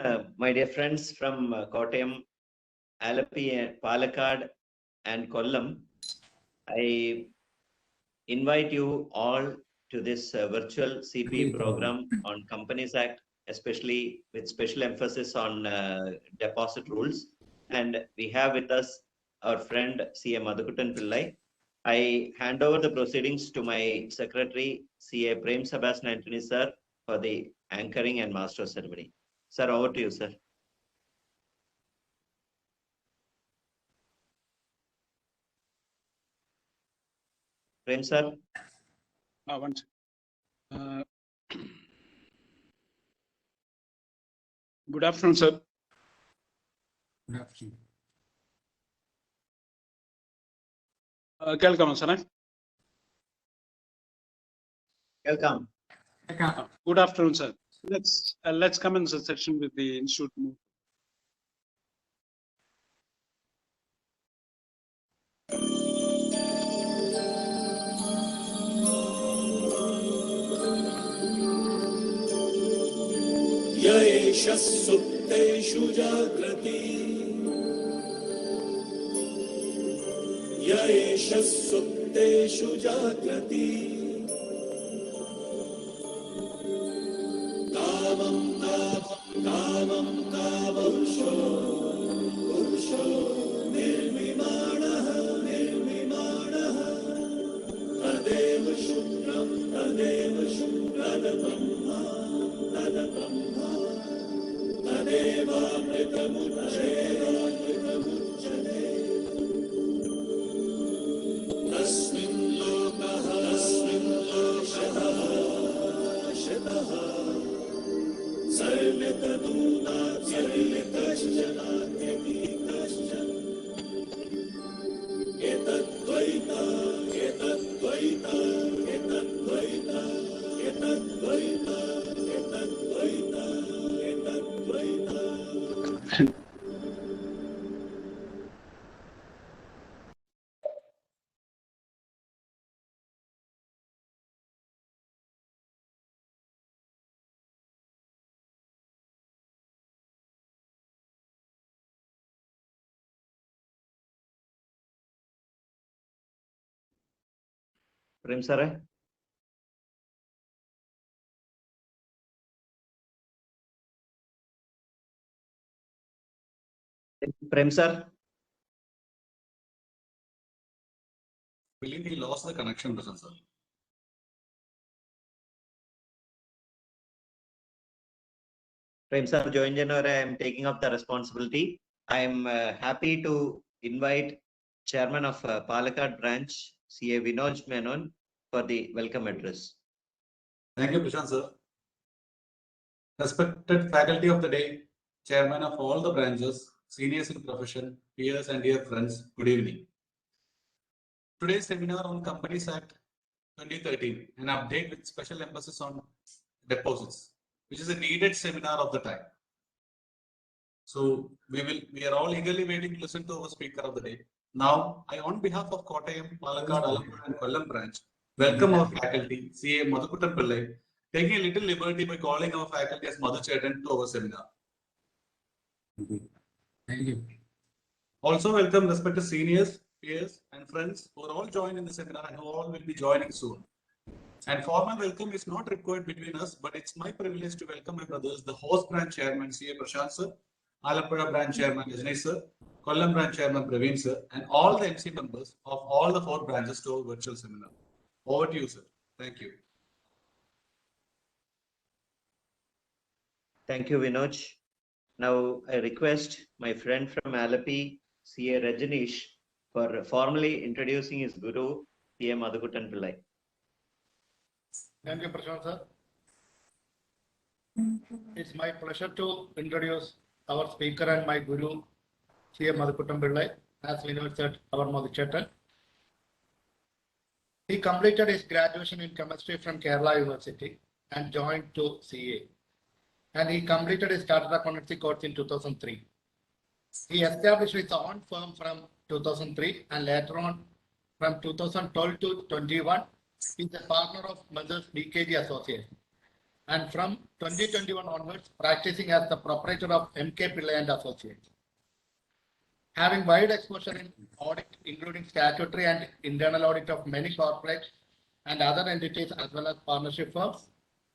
My dear friends from Kottayam, Alapi, Palakkad, and Kollam, I invite you all to this virtual CP program on Companies Act, especially with special emphasis on deposit rules. And we have with us our friend CA Madhukuttan Pillai. I hand over the proceedings to my secretary, CA Prem Sebastian Antony, sir, for the anchoring and master ceremony. Sir, over to you, sir. Prem, sir. Good afternoon, sir. Good afternoon. Welcome, sir. Welcome. Good afternoon, sir. Let's commence the session with the institute move. Yaesha Supteshu Jagrati Yaesha Supteshu Jagrati Kamam Kavusho Nirvimanaha Tadeva Shukram Tada Brahma Tasmin Lokaha Shataha Sarvita Duna Sarvita Etadvaita Prem, sir. Prem, sir. Believe he lost the connection, Prashant, sir. Prem, sir, join January. I am taking up the responsibility. I am happy to invite Chairman of Palakkad branch, CA Vinod Menon, for the welcome address. Thank you, Prashant, sir. Respected faculty of the day, chairman of all the branches, seniors in profession, peers and dear friends, good evening. Today's seminar on Companies Act 2013, an update with special emphasis on deposits, which is a needed seminar of the time. So we are all eagerly waiting to listen to our speaker of the day. Now, I on behalf of Kottayam, Palakkad, Alappuzha and Kollam branch, welcome our faculty, CA Madhukuttan Pillai, taking a little liberty by calling our faculty as Madhu Chetan to our seminar. Thank you. Also welcome respected seniors, peers and friends who are all joined in the seminar and who all will be joining soon. And formal welcome is not required between us, but it's my privilege to welcome my brothers, the host branch chairman, CA Prashant sir, Alappuzha branch chairman, Rajneesh sir, Kollam branch chairman, Praveen sir, and all the MC members of all the 4 branches to our virtual seminar. Over to you, sir. Thank you. Thank you, Vinod. Now, I request my friend from Alapi, CA Rajneesh, for formally introducing his guru, CA Madhukuttan Pillai. Thank you, Prashant sir. It's my pleasure to introduce our speaker and my guru, CA Madhukuttan Pillai, as Vinod said, our Madhu Chetan. He completed his graduation in chemistry from Kerala University and joined to CA. And he completed his chartered accountancy course in 2003. He established his own firm from 2003 and later on from 2012 to 21, he is a partner of Mothers BKG Association. and from 2021 onwards, practicing as the proprietor of MK Pillai and Associates. Having wide exposure in audit, including statutory and internal audit of many corporate and other entities, as well as partnership firms,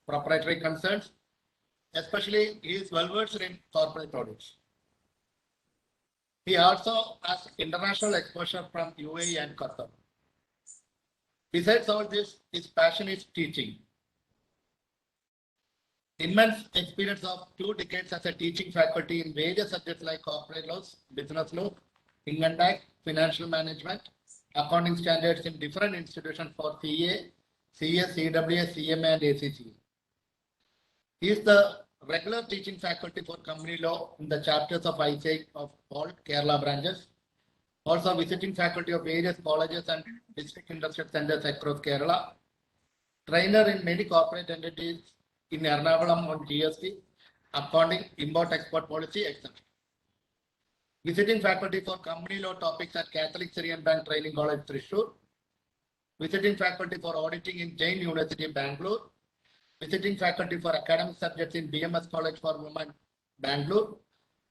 proprietary concerns, especially he is well versed in corporate audits. He also has international exposure from UAE and Qatar. Besides all this, his passion is teaching. Immense experience of 2 decades as a teaching faculty in various subjects like corporate laws, business law, income tax, financial management, accounting standards in different institutions for CA, CS, CWA, CMA, and ACCA. He is the regular teaching faculty for company law in the chapters of ISAIC of all Kerala branches. Also visiting faculty of various colleges and district industrial centers across Kerala. Trainer in many corporate entities in Ernakulam on GST, accounting, import-export policy, etc. Visiting faculty for company law topics at Catholic Syrian Bank Training College, Thrissur. Visiting faculty for auditing in Jain University, Bangalore. Visiting faculty for academic subjects in BMS College for Women, Bangalore.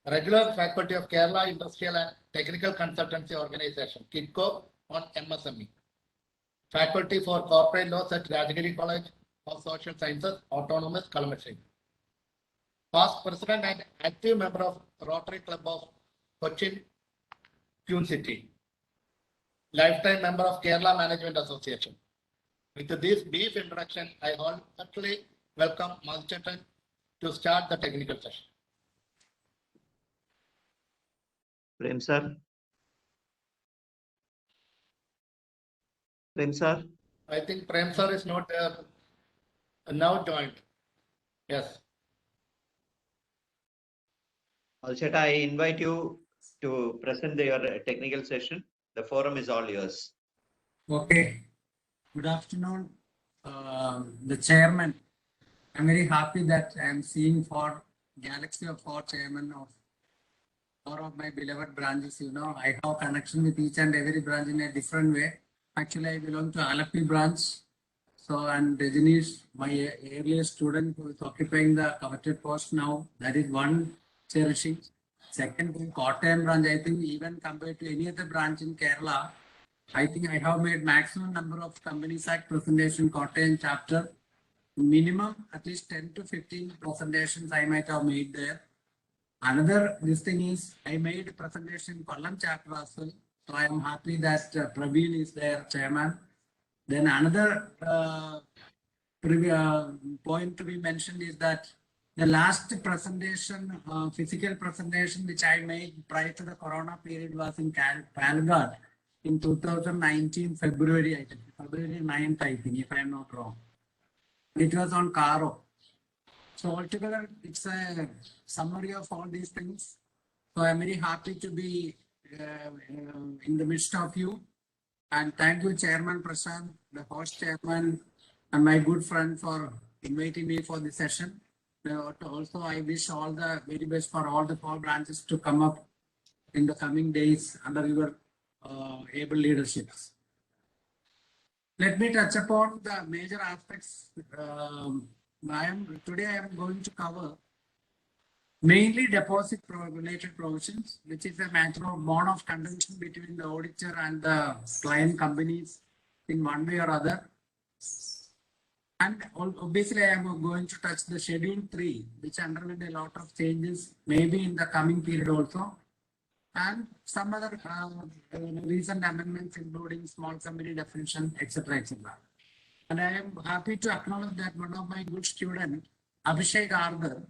Regular faculty of Kerala Industrial and Technical Consultancy Organization, KIDCO, on MSME. Faculty for corporate laws at Rajagiri College of Social Sciences, Autonomous, Kalamassery. Past president and active member of Rotary Club of Cochin, Tune City. Lifetime member of Kerala Management Association. With this brief introduction, I heartily welcome Malchetan to start the technical session. Prem sir. Prem sir. I think Prem sir is not there. Now joined. Yes. Malcheta, I invite you to present your technical session. The forum is all yours. Okay. Good afternoon, the chairman. I'm very happy that I'm seeing for Galaxy of 4 chairman of 4 of my beloved branches. You know, I have connection with each and every branch in a different way. Actually, I belong to Alapi branch. So, and Rajinish, my earliest student who is occupying the coveted post now, that is one cherishing. Second, in Kottayam branch, I think even compared to any other branch in Kerala, I think I have made maximum number of Companies Act presentation Kottayam chapter. Minimum at least 10 to 15 presentations I might have made there. Another this thing is I made presentation Kollam chapter as well. So I am happy that Praveen is there, chairman. Then another point to be mentioned is that the last presentation, physical presentation which I made prior to the Corona period was in Palghat in 2019 February, I think, February 9th, I think, if I am not wrong. It was on Karo. So altogether, it's a summary of all these things. So I'm very happy to be in the midst of you. And thank you, Chairman Prashant, the host chairman, and my good friend for inviting me for this session. Also, I wish all the very best for all the 4 branches to come up in the coming days under your able leaderships. Let me touch upon the major aspects. Today I am going to cover mainly deposit related provisions, which is a matter of bond of contention between the auditor and the client companies in one way or other. And obviously, I am going to touch the Schedule 3, which underwent a lot of changes, maybe in the coming period also, and some other recent amendments, including small company definition, etc., etc. And I am happy to acknowledge that one of my good students, Abhishek Ardhar,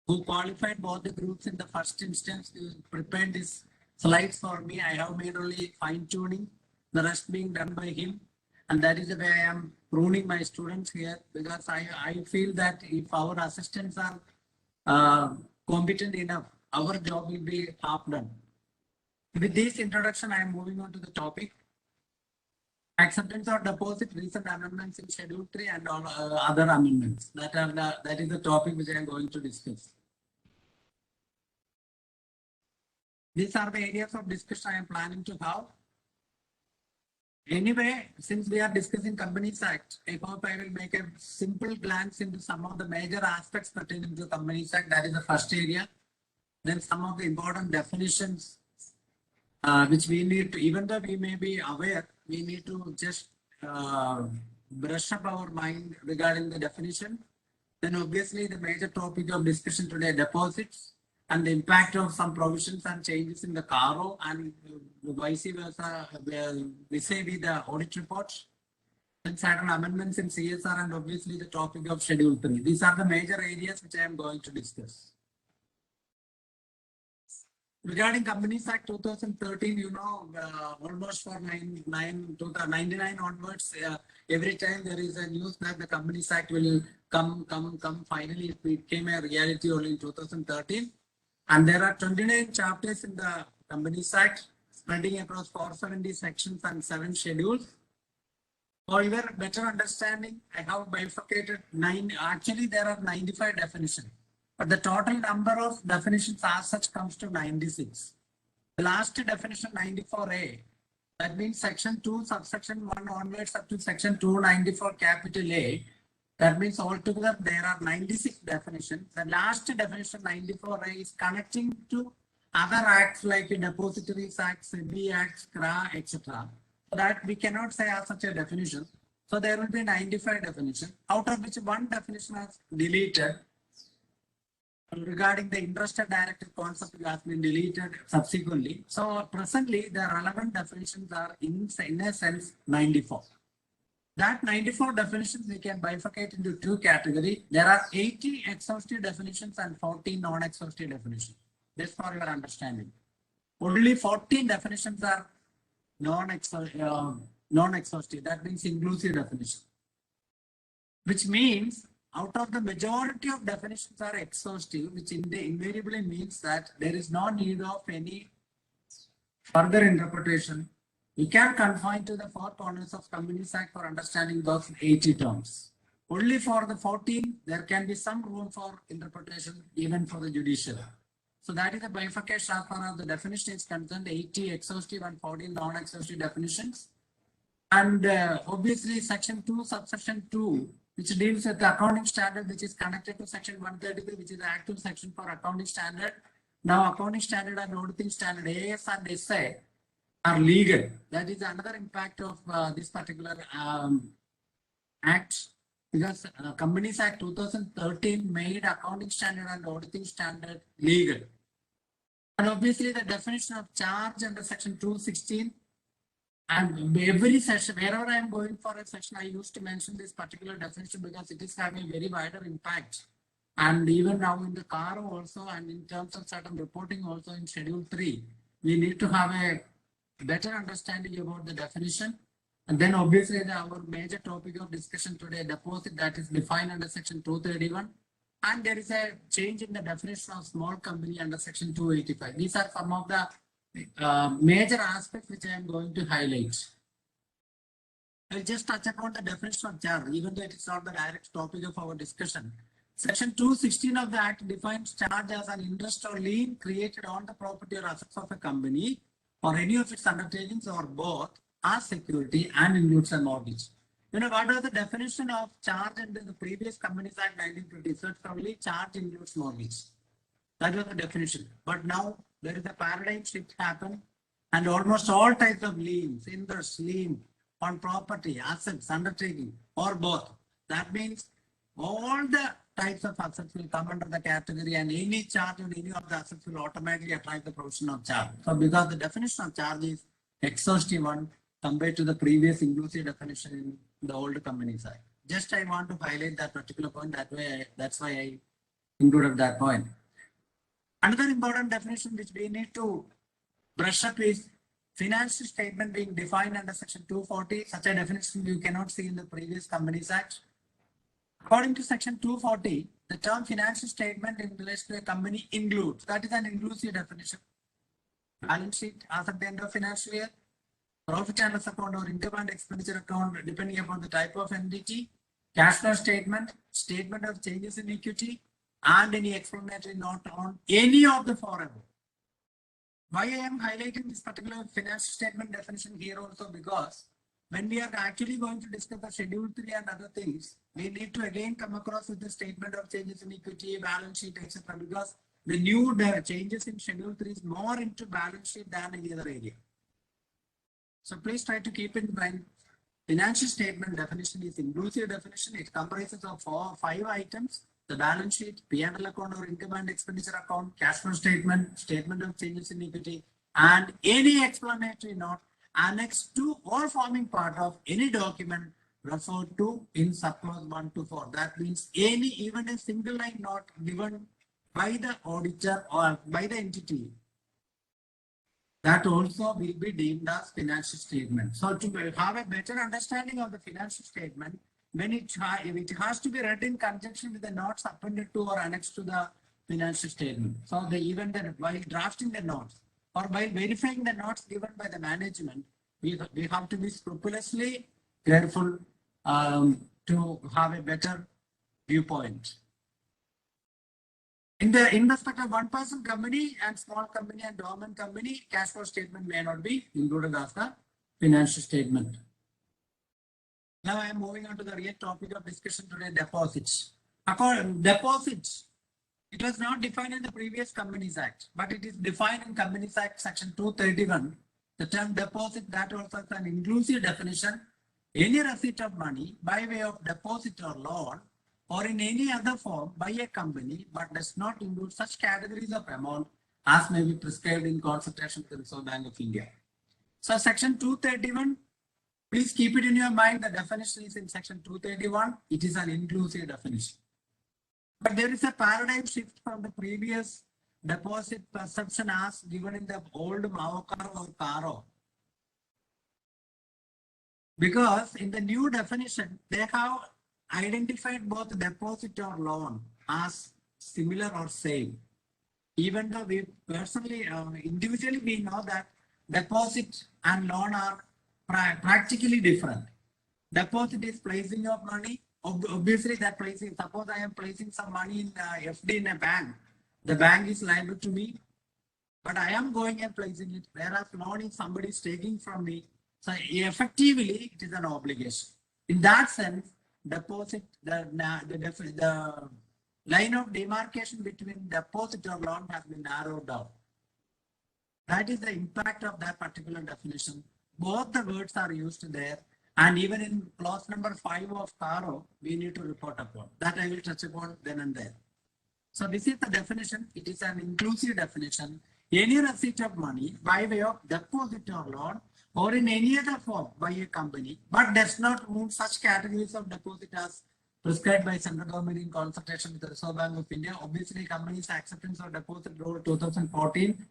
who qualified both the groups in the first instance, prepared these slides for me. I have made only fine tuning, the rest being done by him. And that is the way I am pruning my students here, because I feel that if our assistants are competent enough, our job will be half done. With this introduction, I am moving on to the topic. Acceptance of deposit, recent amendments in Schedule 3 and all other amendments. That is the topic which I am going to discuss. These are the areas of discussion I am planning to have. Anyway, since we are discussing Companies Act, I hope I will make a simple glance into some of the major aspects pertaining to Companies Act. That is the first area. Then some of the important definitions which we need to, even though we may be aware, we need to just brush up our mind regarding the definition. Then obviously the major topic of discussion today, deposits and the impact of some provisions and changes in the CARO and vice versa, vis-a-vis the audit reports. Then certain amendments in CSR and obviously the topic of Schedule 3. These are the major areas which I am going to discuss. Regarding Companies Act 2013, you know, almost for 1999 onwards, every time there is a news that the Companies Act will come. Finally, it became a reality only in 2013. And there are 29 chapters in the Companies Act, spreading across 470 sections and 7 schedules. For your better understanding, I have bifurcated actually there are 95 definitions. But the total number of definitions as such comes to 96. The last definition 94A, that means section 2, subsection 1 onwards up to section 294 capital A. That means altogether there are 96 definitions. The last definition 94A is connecting to other acts like Depositories Act, SEBI Act, CRA, etc. That we cannot say as such a definition. So there will be 95 definitions, out of which one definition is deleted. Regarding the interested director concept, it has been deleted subsequently. So presently, the relevant definitions are in a sense 94. That 94 definitions we can bifurcate into 2 categories. There are 80 exhaustive definitions and 14 non-exhaustive definitions. This for your understanding. Only 14 definitions are non-exhaustive. That means inclusive definition. Which means out of the majority of definitions are exhaustive, which invariably means that there is no need of any further interpretation. We can confine to the 4 corners of Companies Act for understanding those 80 terms. Only for the 14, there can be some room for interpretation, even for the judicial. So that is the bifurcation as far as the definition is concerned, 80 exhaustive and 14 non-exhaustive definitions. And obviously section 2, subsection 2, which deals with the accounting standard, which is connected to section 133, which is the active section for accounting standard. Now accounting standard and auditing standard, AS and SA, are legal. That is another impact of this particular act, because Companies Act 2013 made accounting standard and auditing standard legal. And obviously the definition of charge under section 216. And every session, wherever I am going for a session, I used to mention this particular definition because it is having a very wider impact. And even now in the CARO also, and in terms of certain reporting also in Schedule 3, we need to have a better understanding about the definition. And then obviously our major topic of discussion today, deposit, that is defined under section 231. And there is a change in the definition of small company under section 285. These are some of the major aspects which I am going to highlight. I'll just touch upon the definition of charge, even though it is not the direct topic of our discussion. Section 216 of the Act defines charge as an interest or lien created on the property or assets of a company or any of its undertakings or both as security and includes a mortgage. You know, what was the definition of charge under the previous Companies Act 1950? So it's only charge includes mortgage. That was the definition. But now there is a paradigm shift happen, and almost all types of liens, interest, lien on property, assets, undertaking, or both. That means all the types of assets will come under the category, and any charge on any of the assets will automatically apply the provision of charge. So because the definition of charge is exhaustive one compared to the previous inclusive definition in the old Companies Act. Just I want to highlight that particular point. That's why I included that point. Another important definition which we need to brush up is financial statement being defined under section 240. Such a definition you cannot see in the previous Companies Act. According to section 240, the term financial statement in relation to a company includes, that is an inclusive definition, balance sheet as at the end of financial year, profit and loss account or income and expenditure account depending upon the type of entity, cash flow statement, statement of changes in equity, and any explanatory note on any of the forever. Why I am highlighting this particular financial statement definition here also, because when we are actually going to discuss the Schedule 3 and other things, we need to again come across with the statement of changes in equity, balance sheet, etc. Because the new changes in Schedule 3 is more into balance sheet than any other area. So please try to keep in mind, financial statement definition is inclusive definition. It comprises of 5 items: the balance sheet, P&L account or income and expenditure account, cash flow statement, statement of changes in equity, and any explanatory note annexed to or forming part of any document referred to in subclause 1 to 4. That means any, even a single line note given by the auditor or by the entity, that also will be deemed as financial statement. So to have a better understanding of the financial statement, when it has to be read in conjunction with the notes appended to or annexed to the financial statement. So while drafting the notes or while verifying the notes given by the management, we have to be scrupulously careful to have a better viewpoint. In respect of one-person company and small company and dormant company, cash flow statement may not be included as the financial statement. Now I am moving on to the real topic of discussion today, deposits. Deposits, it was not defined in the previous Companies Act, but it is defined in Companies Act section 231. The term deposit, that also is an inclusive definition. Any receipt of money by way of deposit or loan or in any other form by a company, but does not include such categories of amount as may be prescribed in consultation with the Reserve Bank of India. So section 231, please keep it in your mind. The definition is in section 231. It is an inclusive definition. But there is a paradigm shift from the previous deposit perception as given in the old Mavokar or Karo. Because in the new definition, they have identified both deposit or loan as similar or same. Even though we personally, individually, we know that deposit and loan are practically different. Deposit is placing of money. Obviously, that placing, suppose I am placing some money in FD in a bank. The bank is liable to me, but I am going and placing it. Whereas loan is somebody is taking from me. So effectively, it is an obligation. In that sense, deposit, the line of demarcation between deposit or loan has been narrowed down. That is the impact of that particular definition. Both the words are used there, and even in clause number 5 of Karo, we need to report upon. That I will touch upon then and there. So this is the definition. It is an inclusive definition. Any receipt of money by way of deposit or loan or in any other form by a company, but does not move such categories of deposit as prescribed by central government in consultation with the Reserve Bank of India. Obviously, companies' acceptance of deposit rule 2014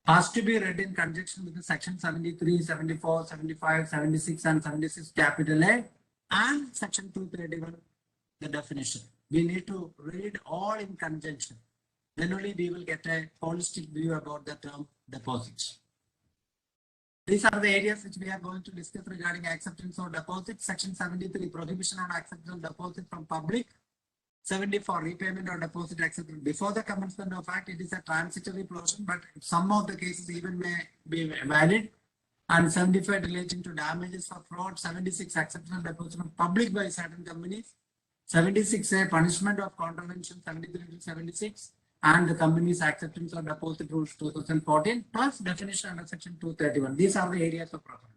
has to be read in conjunction with the section 73, 74, 75, 76 and 76 capital A and section 231, the definition. We need to read all in conjunction. Then only we will get a holistic view about the term deposits. These are the areas which we are going to discuss regarding acceptance of deposit. Section 73, prohibition on acceptance of deposit from public. 74, repayment or deposit accepted before the commencement of act. It is a transitory provision, but some of the cases even may be valid. And 75, relating to damages for fraud. 76, acceptance of deposit from public by certain companies. 76, a punishment of contravention. 73 to 76. And the company's acceptance of deposit rules 2014 plus definition under section 231. These are the areas of preference.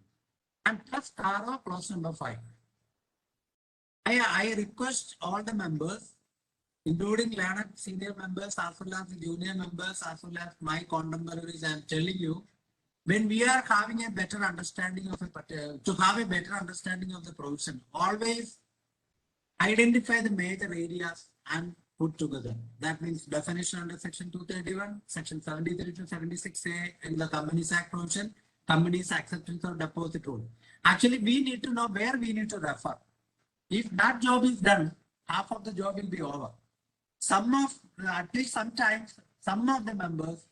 And plus Karo clause number 5. I request all the members, including learned senior members as well as the junior members as well as my contemporaries, I am telling you, when we are having a better understanding of to have a better understanding of the provision, always identify the major areas and put together. That means definition under section 231, section 73 to 76A in the Companies Act provision, companies acceptance of deposit rule. Actually, we need to know where we need to refer. If that job is done, half of the job will be over. At least sometimes, some of the members,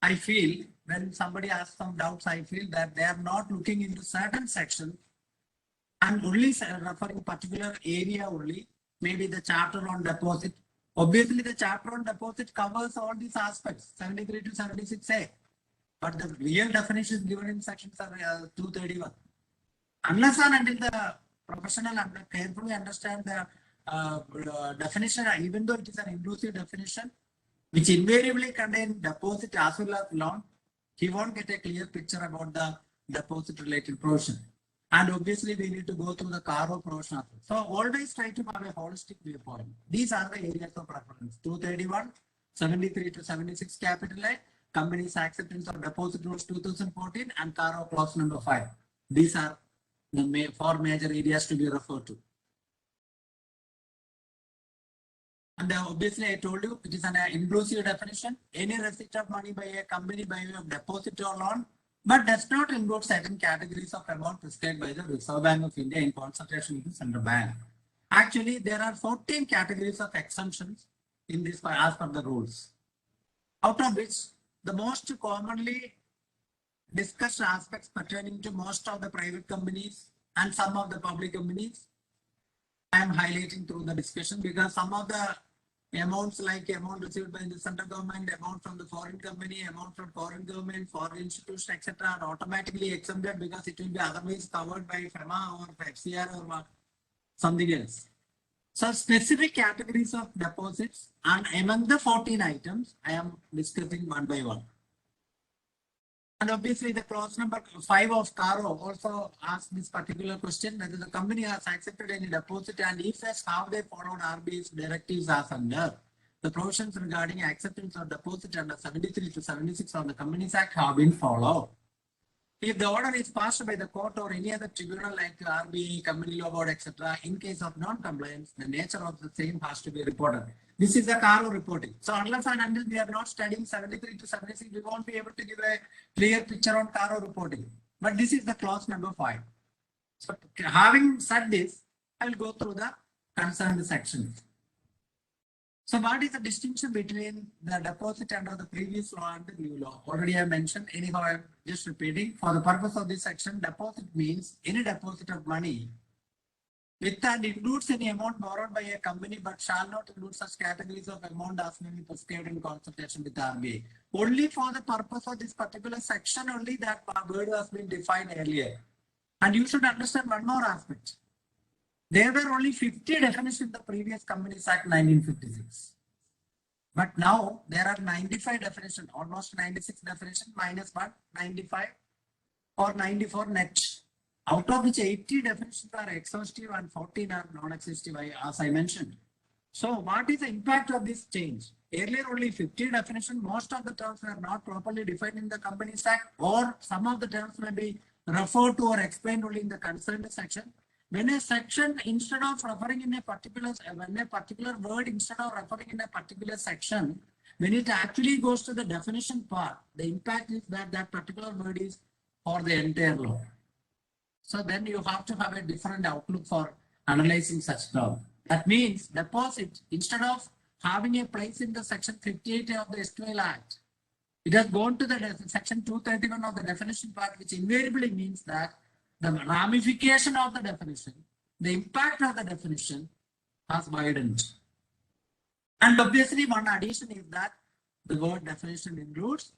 I feel, when somebody asks some doubts, I feel that they are not looking into certain sections and only referring particular area only, maybe the chapter on deposit. Obviously, the chapter on deposit covers all these aspects, 73 to 76A. But the real definition is given in section 231. unless and until the professional carefully understand the definition, even though it is an inclusive definition, which invariably contain deposit as well as loan, he won't get a clear picture about the deposit related provision. And obviously we need to go through the cargo provision. So always try to have a holistic viewpoint. These are the areas of reference. 231, 73 to 76 capital A, company's acceptance of deposit rules 2014, and cargo clause number 5. These are the four major areas to be referred to. And obviously, I told you it is an inclusive definition. Any receipt of money by a company by way of deposit or loan, but does not include certain categories of amount prescribed by the Reserve Bank of India in consultation with the central bank. Actually, there are 14 categories of exemptions in this as per the rules. Out of which, the most commonly discussed aspects pertaining to most of the private companies and some of the public companies, I am highlighting through the discussion because some of the amounts like amount received by the central government, amount from the foreign company, amount from foreign government, foreign institution, etc. are automatically exempted because it will be otherwise covered by FEMA or FCR or something else. So specific categories of deposits, and among the 14 items, I am discussing one by one. And obviously the clause number 5 of CARO also asks this particular question, whether the company has accepted any deposit, and if yes, how they followed RBI's directives as under the provisions regarding acceptance of deposit under 73 to 76 of the Companies Act have been followed. If the order is passed by the court or any other tribunal like RBI, Company Law Board, etc., in case of non-compliance, the nature of the same has to be reported. This is the CARO reporting. So unless and until we are not studying 73 to 76, we won't be able to give a clear picture on CARO reporting. But this is the clause number 5. So having said this, I will go through the concerned sections. So what is the distinction between the deposit under the previous law and the new law? Already I mentioned, anyhow I am just repeating. For the purpose of this section, deposit means any deposit of money with and includes any amount borrowed by a company but shall not include such categories of amount as may be prescribed in consultation with RBI. Only for the purpose of this particular section only that word has been defined earlier. And you should understand one more aspect. There were only 50 definitions in the previous Companies Act 1956. But now there are 95 definitions, almost 96 definitions minus 1, 95 or 94 net. Out of which 80 definitions are exhaustive and 14 are non-exhaustive, as I mentioned. So what is the impact of this change? Earlier only 50 definitions, most of the terms were not properly defined in the Companies Act, or some of the terms may be referred to or explained only in the concerned section. When a section, instead of referring in a particular, when a particular word instead of referring in a particular section, when it actually goes to the definition part, the impact is that that particular word is for the entire law. So then you have to have a different outlook for analyzing such term. That means deposit, instead of having a place in the section 58 of the SQL Act, it has gone to the section 231 of the definition part, which invariably means that the ramification of the definition, the impact of the definition has widened. And obviously one addition is that the word definition includes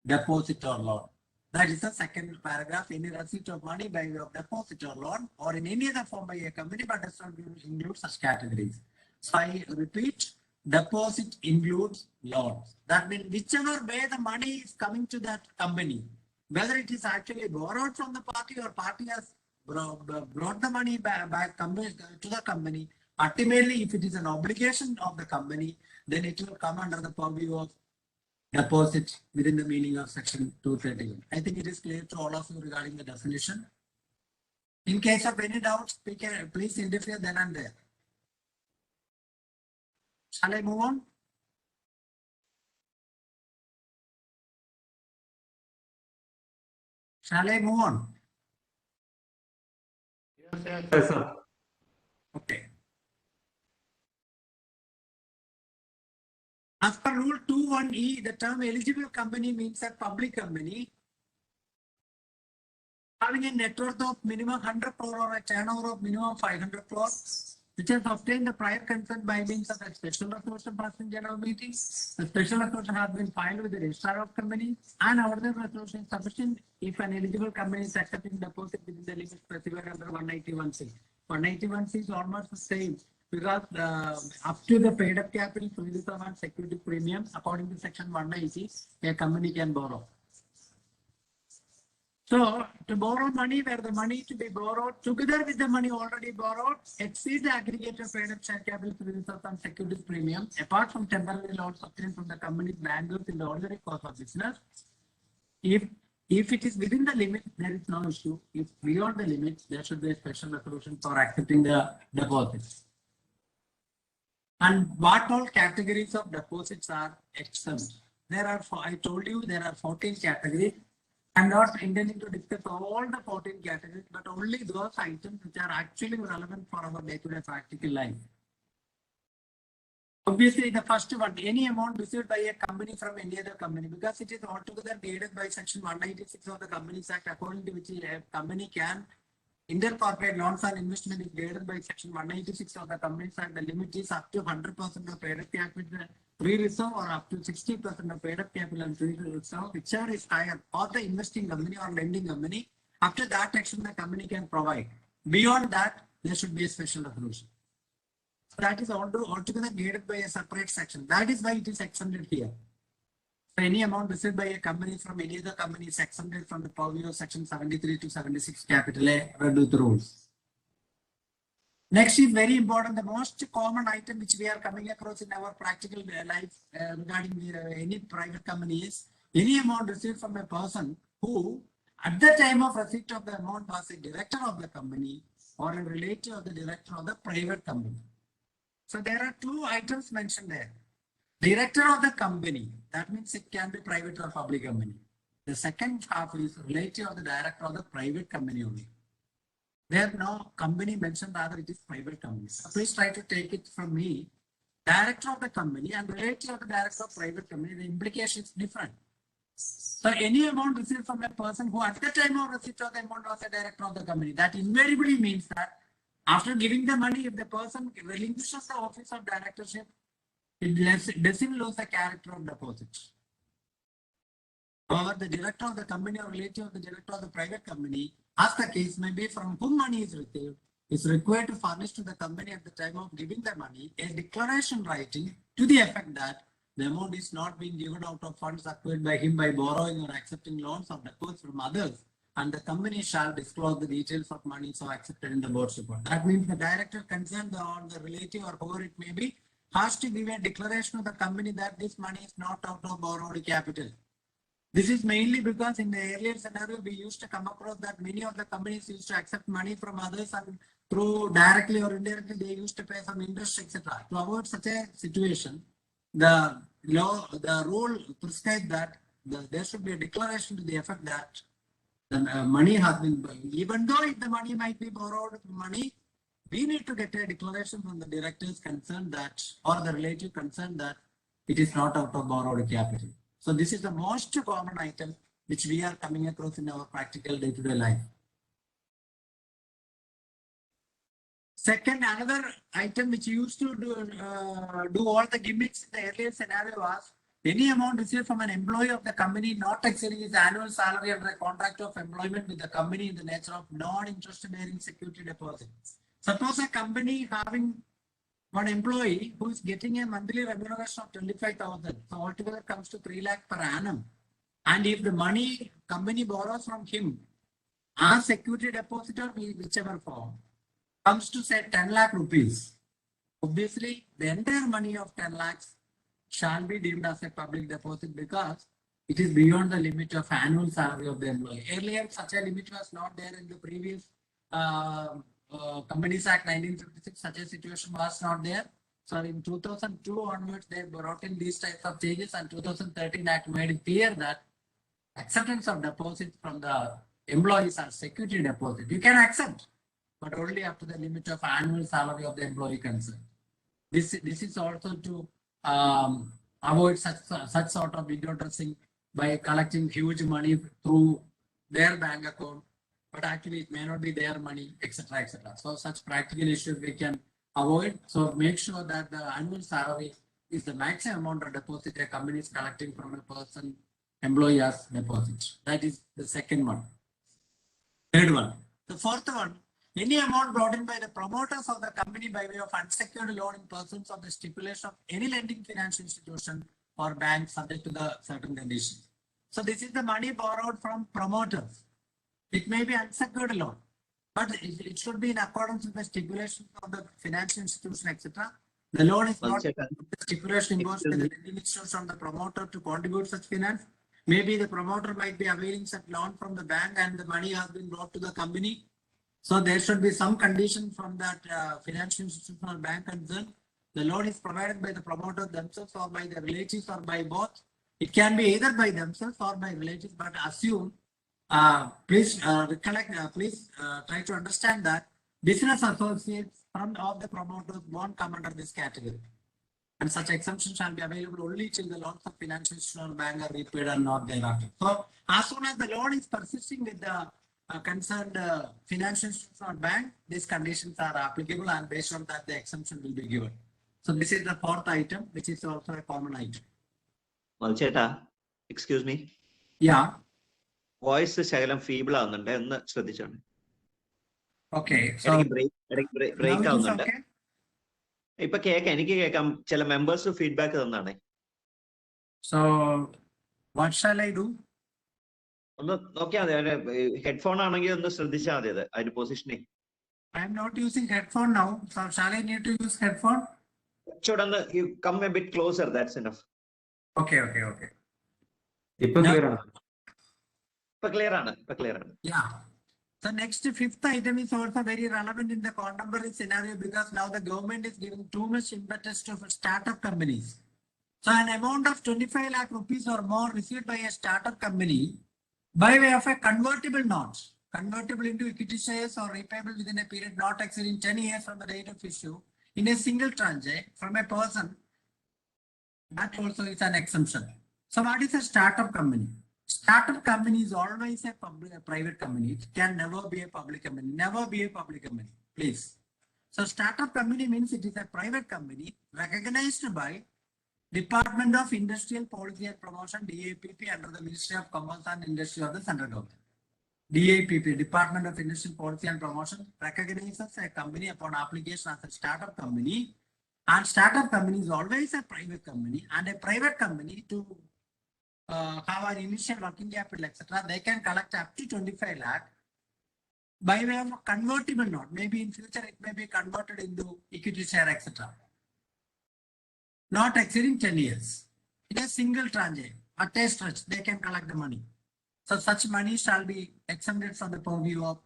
deposit or loan. That is the second paragraph. Any receipt of money by way of deposit or loan or in any other form by a company but does not include such categories. So I repeat, deposit includes loans. That means whichever way the money is coming to that company, whether it is actually borrowed from the party or party has brought the money back to the company, ultimately if it is an obligation of the company, then it will come under the purview of deposit within the meaning of section 231. I think it is clear to all of you regarding the definition. In case of any doubts, please interfere then and there. Shall I move on? Shall I move on? Yes, sir. Okay. As per Rule 21E, the term eligible company means a public company having a net worth of minimum 100 crore or a turnover of minimum 500 crore which has obtained the prior consent by means of a special resolution passed in general meeting. The special resolution has been filed with the registrar of company, and ordinary resolution is sufficient if an eligible company is accepting deposit within the limits specified under 181C. 181C is almost the same because up to the paid up capital to the and security premium, according to section 190, a company can borrow. So to borrow money where the money to be borrowed together with the money already borrowed exceeds the aggregate of paid up share capital to reserve and securities premium apart from temporary loans obtained from the company's bankers in the ordinary course of business. If it is within the limit, there is no issue. If beyond the limit, there should be a special resolution for accepting the deposits. And what all categories of deposits are exempt? There are, I told you, there are 14 categories. I'm not intending to discuss all the 14 categories, but only those items which are actually relevant for our day-to-day practical life. Obviously, the first one, any amount received by a company from any other company, because it is altogether guided by section 196 of the Companies Act, according to which a company can intercorporate loans and investment is guided by section 196 of the Companies Act. The limit is up to 100% of paid up capital pre-reserve or up to 60% of paid up capital and pre-reserve, whichever is higher, or the investing company or lending company. Up to that action, the company can provide. Beyond that, there should be a special resolution. That is altogether guided by a separate section. That is why it is exempted here. So any amount received by a company from any other company is exempted from the purview of section 73 to 76 capital A reduced rules. Next is very important. The most common item which we are coming across in our practical life regarding any private company is any amount received from a person who at the time of receipt of the amount was a director of the company or a relative of the director of the private company. So there are two items mentioned there. Director of the company, that means it can be private or public company. The second half is relative of the director of the private company only. There no company mentioned, rather it is private company. So please try to take it from me. Director of the company and relative of the director of private company, the implication is different. So any amount received from a person who at the time of receipt of the amount was a director of the company, that invariably means that after giving the money, if the person relinquishes the office of directorship, it doesn't lose the character of deposit. However, the director of the company or relative of the director of the private company, as the case may be, from whom money is received, is required to furnish to the company at the time of giving the money a declaration writing to the effect that the amount is not being given out of funds acquired by him by borrowing or accepting loans or deposits from others, and the company shall disclose the details of money so accepted in the board's report. That means the director concerned or the relative or whoever it may be has to give a declaration of the company that this money is not out of borrowed capital. This is mainly because in the earlier scenario, we used to come across that many of the companies used to accept money from others and through directly or indirectly, they used to pay some interest, etc. To avoid such a situation, the rule prescribes that there should be a declaration to the effect that the money has been, even though if the money might be borrowed money, we need to get a declaration from the directors concerned that, or the relative concerned that it is not out of borrowed capital. So this is the most common item which we are coming across in our practical day-to-day life. Second, another item which used to do all the gimmicks in the earlier scenario was any amount received from an employee of the company not exceeding his annual salary under a contract of employment with the company in the nature of non-interest bearing security deposit. Suppose a company having one employee who is getting a monthly remuneration of 25,000, so altogether comes to 3 lakh per annum. And if the money company borrows from him as security deposit or whichever form, comes to say 10 lakh rupees, obviously the entire money of 10 lakhs shall be deemed as a public deposit because it is beyond the limit of annual salary of the employee. Earlier, such a limit was not there in the previous Companies Act 1956, such a situation was not there. So in 2002 onwards, they brought in these types of changes, and 2013 Act made it clear that acceptance of deposits from the employees are security deposit. You can accept, but only up to the limit of annual salary of the employee concerned. This is also to avoid such sort of window dressing by collecting huge money through their bank account, but actually it may not be their money, etc., etc. So such practical issues we can avoid. So make sure that the annual salary is the maximum amount of deposit a company is collecting from a person, employee as deposit. That is the second one. Third one. The fourth one, any amount brought in by the promoters of the company by way of unsecured loan in persons of the stipulation of any lending financial institution or bank subject to the certain conditions. So this is the money borrowed from promoters. It may be unsecured loan, but it should be in accordance with the stipulations of the financial institution, etc. The loan is not Malcheta, the stipulation imposed by the lending institution on the promoter to contribute such finance. Maybe the promoter might be availing such loan from the bank and the money has been brought to the company. So there should be some condition from that financial institution or bank concerned. The loan is provided by the promoter themselves or by the relatives or by both. It can be either by themselves or by relatives, but assume, please recollect, please try to understand that business associates of the promoters won't come under this category. And such exemption shall be available only till the loans of financial institution or bank are repaid and not thereafter. So as soon as the loan is persisting with the concerned financial institution or bank, these conditions are applicable, and based on that the exemption will be given. So this is the fourth item, which is also a common item. Malcheta, excuse me. Yeah. Voice ശകലം feeble ആവുന്നുണ്ട്, ഒന്ന് ശ്രദ്ധിച്ചോണ്ട്. Okay. So break now it is ആവുന്നുണ്ട്. okay? ഇപ്പൊ കേക്കാം, എനിക്ക് കേൾക്കാം. ചില മെമ്പേഴ്സ് ഫീഡ്ബാക്ക് തന്നാണ്. So what shall I do? ഒന്ന് നോക്കിയാൽ മതി. ഹെഡ്ഫോൺ ആണെങ്കിൽ ഒന്ന് ശ്രദ്ധിച്ചാൽ മതി. അത് അതിന്റെ positioning. I am not using headphone now. So shall I need to use headphone? കുറച്ചുകൂടെ you come a bit closer, that's enough. Okay. ഇപ്പൊ Now- ക്ലിയർ ആണ്. ഇപ്പൊ ക്ലിയർ ആണ്. Yeah. So next fifth item is also very relevant in the contemporary scenario because now the government is giving too much impetus to startup companies. So an amount of 25 lakh rupees or more received by a startup company by way of a convertible note, convertible into equity shares or repayable within a period not exceeding 10 years from the date of issue in a single tranche from a person, that also is an exemption. So what is a startup company? Startup company is always a private company. It can never be a public company. Never be a public company, please. So startup company means it is a private company recognized by Department of Industrial Policy and Promotion, DAPP, under the Ministry of Commerce and Industry of the Central Government. DAPP, Department of Industrial Policy and Promotion, recognizes a company upon application as a startup company. And startup company is always a private company, and a private company to have an initial working capital, etc. They can collect up to 25 lakh by way of a convertible note. Maybe in future it may be converted into equity share, etc. Not exceeding 10 years. In a single tranche, at a stretch, they can collect the money. So such money shall be exempted from the purview of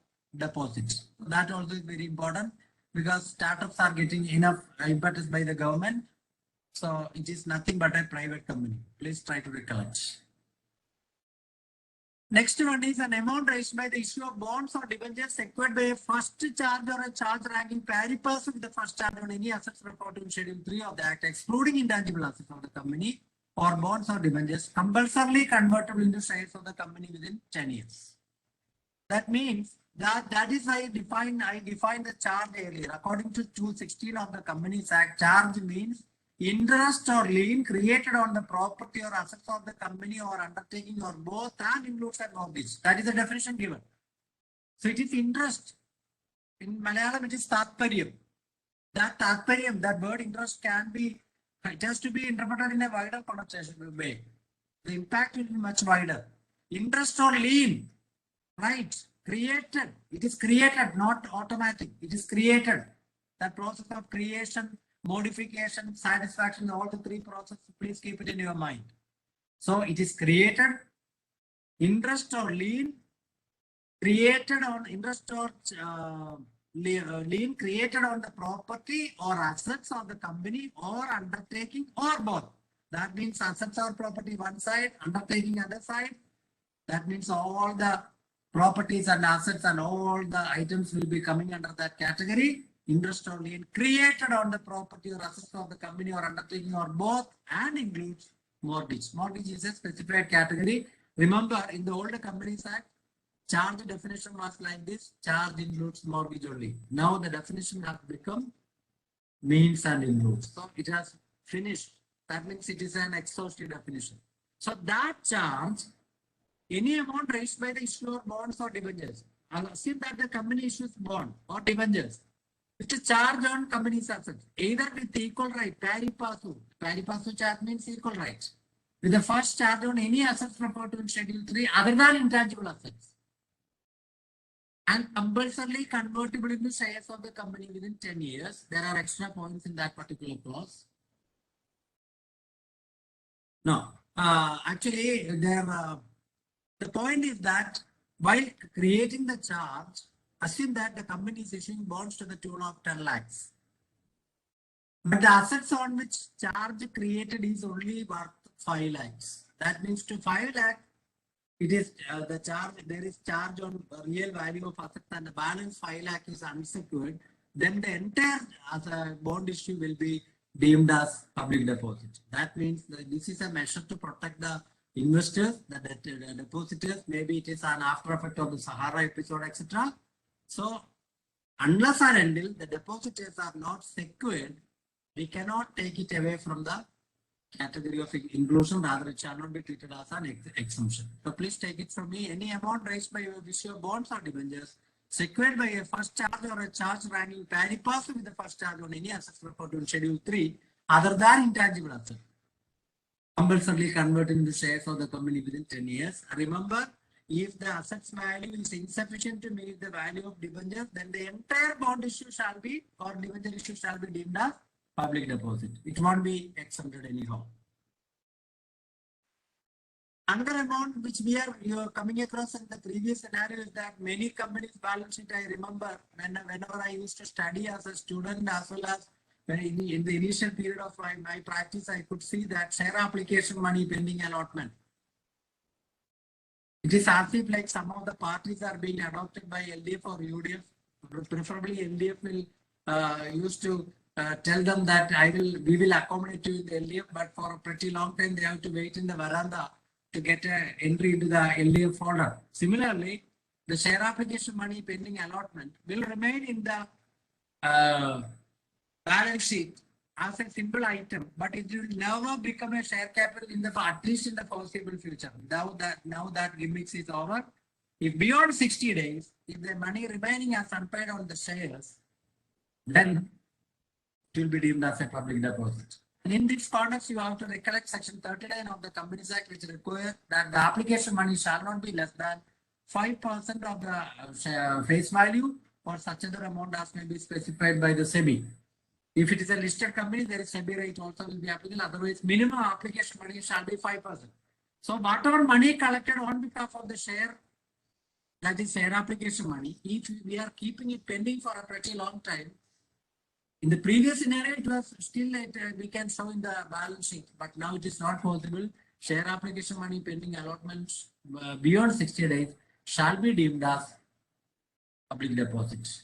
deposits. So that also is very important because startups are getting enough impetus by the government. So it is nothing but a private company. Please try to recollect. Next one is an amount raised by the issue of bonds or debentures secured by a first charge or a charge ranking pari passu with the first charge on any assets reported in Schedule 3 of the Act, excluding intangible assets of the company or bonds or debentures, compulsorily convertible into shares of the company within 10 years. That means that is I defined the charge earlier. According to 216 of the Companies Act, charge means interest or lien created on the property or assets of the company or undertaking or both, and includes a mortgage. That is the definition given. So it is interest. In Malayalam, it is tatparyam. That word interest it has to be interpreted in a wider connotation way. The impact will be much wider. Interest or lien, right? Created. It is created, not automatic. It is created. That process of creation, modification, satisfaction, all the three processes, please keep it in your mind. So it is created, interest or lien, created on interest or lien created on the property or assets of the company or undertaking or both. That means assets or property one side, undertaking other side. That means all the properties and assets and all the items will be coming under that category. Interest or lien created on the property or assets of the company or undertaking or both, and includes mortgage. Mortgage is a specified category. Remember, in the older Companies Act, charge definition was like this: charge includes mortgage only. Now the definition has become means and includes. So it has finished. That means it is an exhaustive definition. So that charge, any amount raised by the issuer bonds or debentures, I'll assume that the company issues bond or debentures, it's a charge on company's assets, either with equal right, pari passu. Pari passu charge means equal rights. With the first charge on any assets referred to in Schedule 3 other than intangible assets. And compulsorily convertible into shares of the company within 10 years. There are extra points in that particular clause. No, actually, the point is that while creating the charge, assume that the company is issuing bonds to the tune of 10 lakhs. But the assets on which charge created is only worth 5 lakhs. That means to 5 lakh, it is the charge, there is charge on real value of assets and the balance 5 lakh is unsecured. Then the entire as a bond issue will be deemed as public deposit. That means that this is a measure to protect the investors, the depositors. Maybe it is an after effect of the Sahara episode, etc. So unless and until the depositors are not secured, we cannot take it away from the category of inclusion, rather it shall not be treated as an exemption. So please take it from me, any amount raised by your issue of bonds or debentures secured by a first charge or a charge ranking pari passu with the first charge on any assets referred to in Schedule 3 other than intangible assets, compulsorily converting the shares of the company within 10 years. Remember, if the assets value is insufficient to meet the value of debentures, then the entire bond issue shall be or debenture issue shall be deemed as public deposit. It won't be exempted anyhow. Another amount which we are coming across in the previous scenario is that many companies' balance sheet, I remember whenever I used to study as a student as well as in the initial period of my practice, I could see that share application money pending allotment. It is as if like some of the parties are being adopted by LDF or UDF. Preferably LDF will used to tell them that we will accommodate you in the LDF, but for a pretty long time they have to wait in the veranda to get an entry into the LDF folder. Similarly, the share application money pending allotment will remain in the balance sheet as a simple item, but it will never become a share capital in the at least in the foreseeable future. Now that gimmicks is over. If beyond 60 days, if the money remaining as unpaid on the shares, then it will be deemed as a public deposit. And in this context, you have to recollect Section 39 of the Companies Act, which requires that the application money shall not be less than 5% of the face value or such other amount as may be specified by the SEBI. If it is a listed company, there is SEBI rate also will be applicable. Otherwise, minimum application money shall be 5%. So whatever money collected on behalf of the share, that is share application money, if we are keeping it pending for a pretty long time, in the previous scenario, it was still we can show in the balance sheet, but now it is not possible. Share application money pending allotments beyond 60 days shall be deemed as public deposits.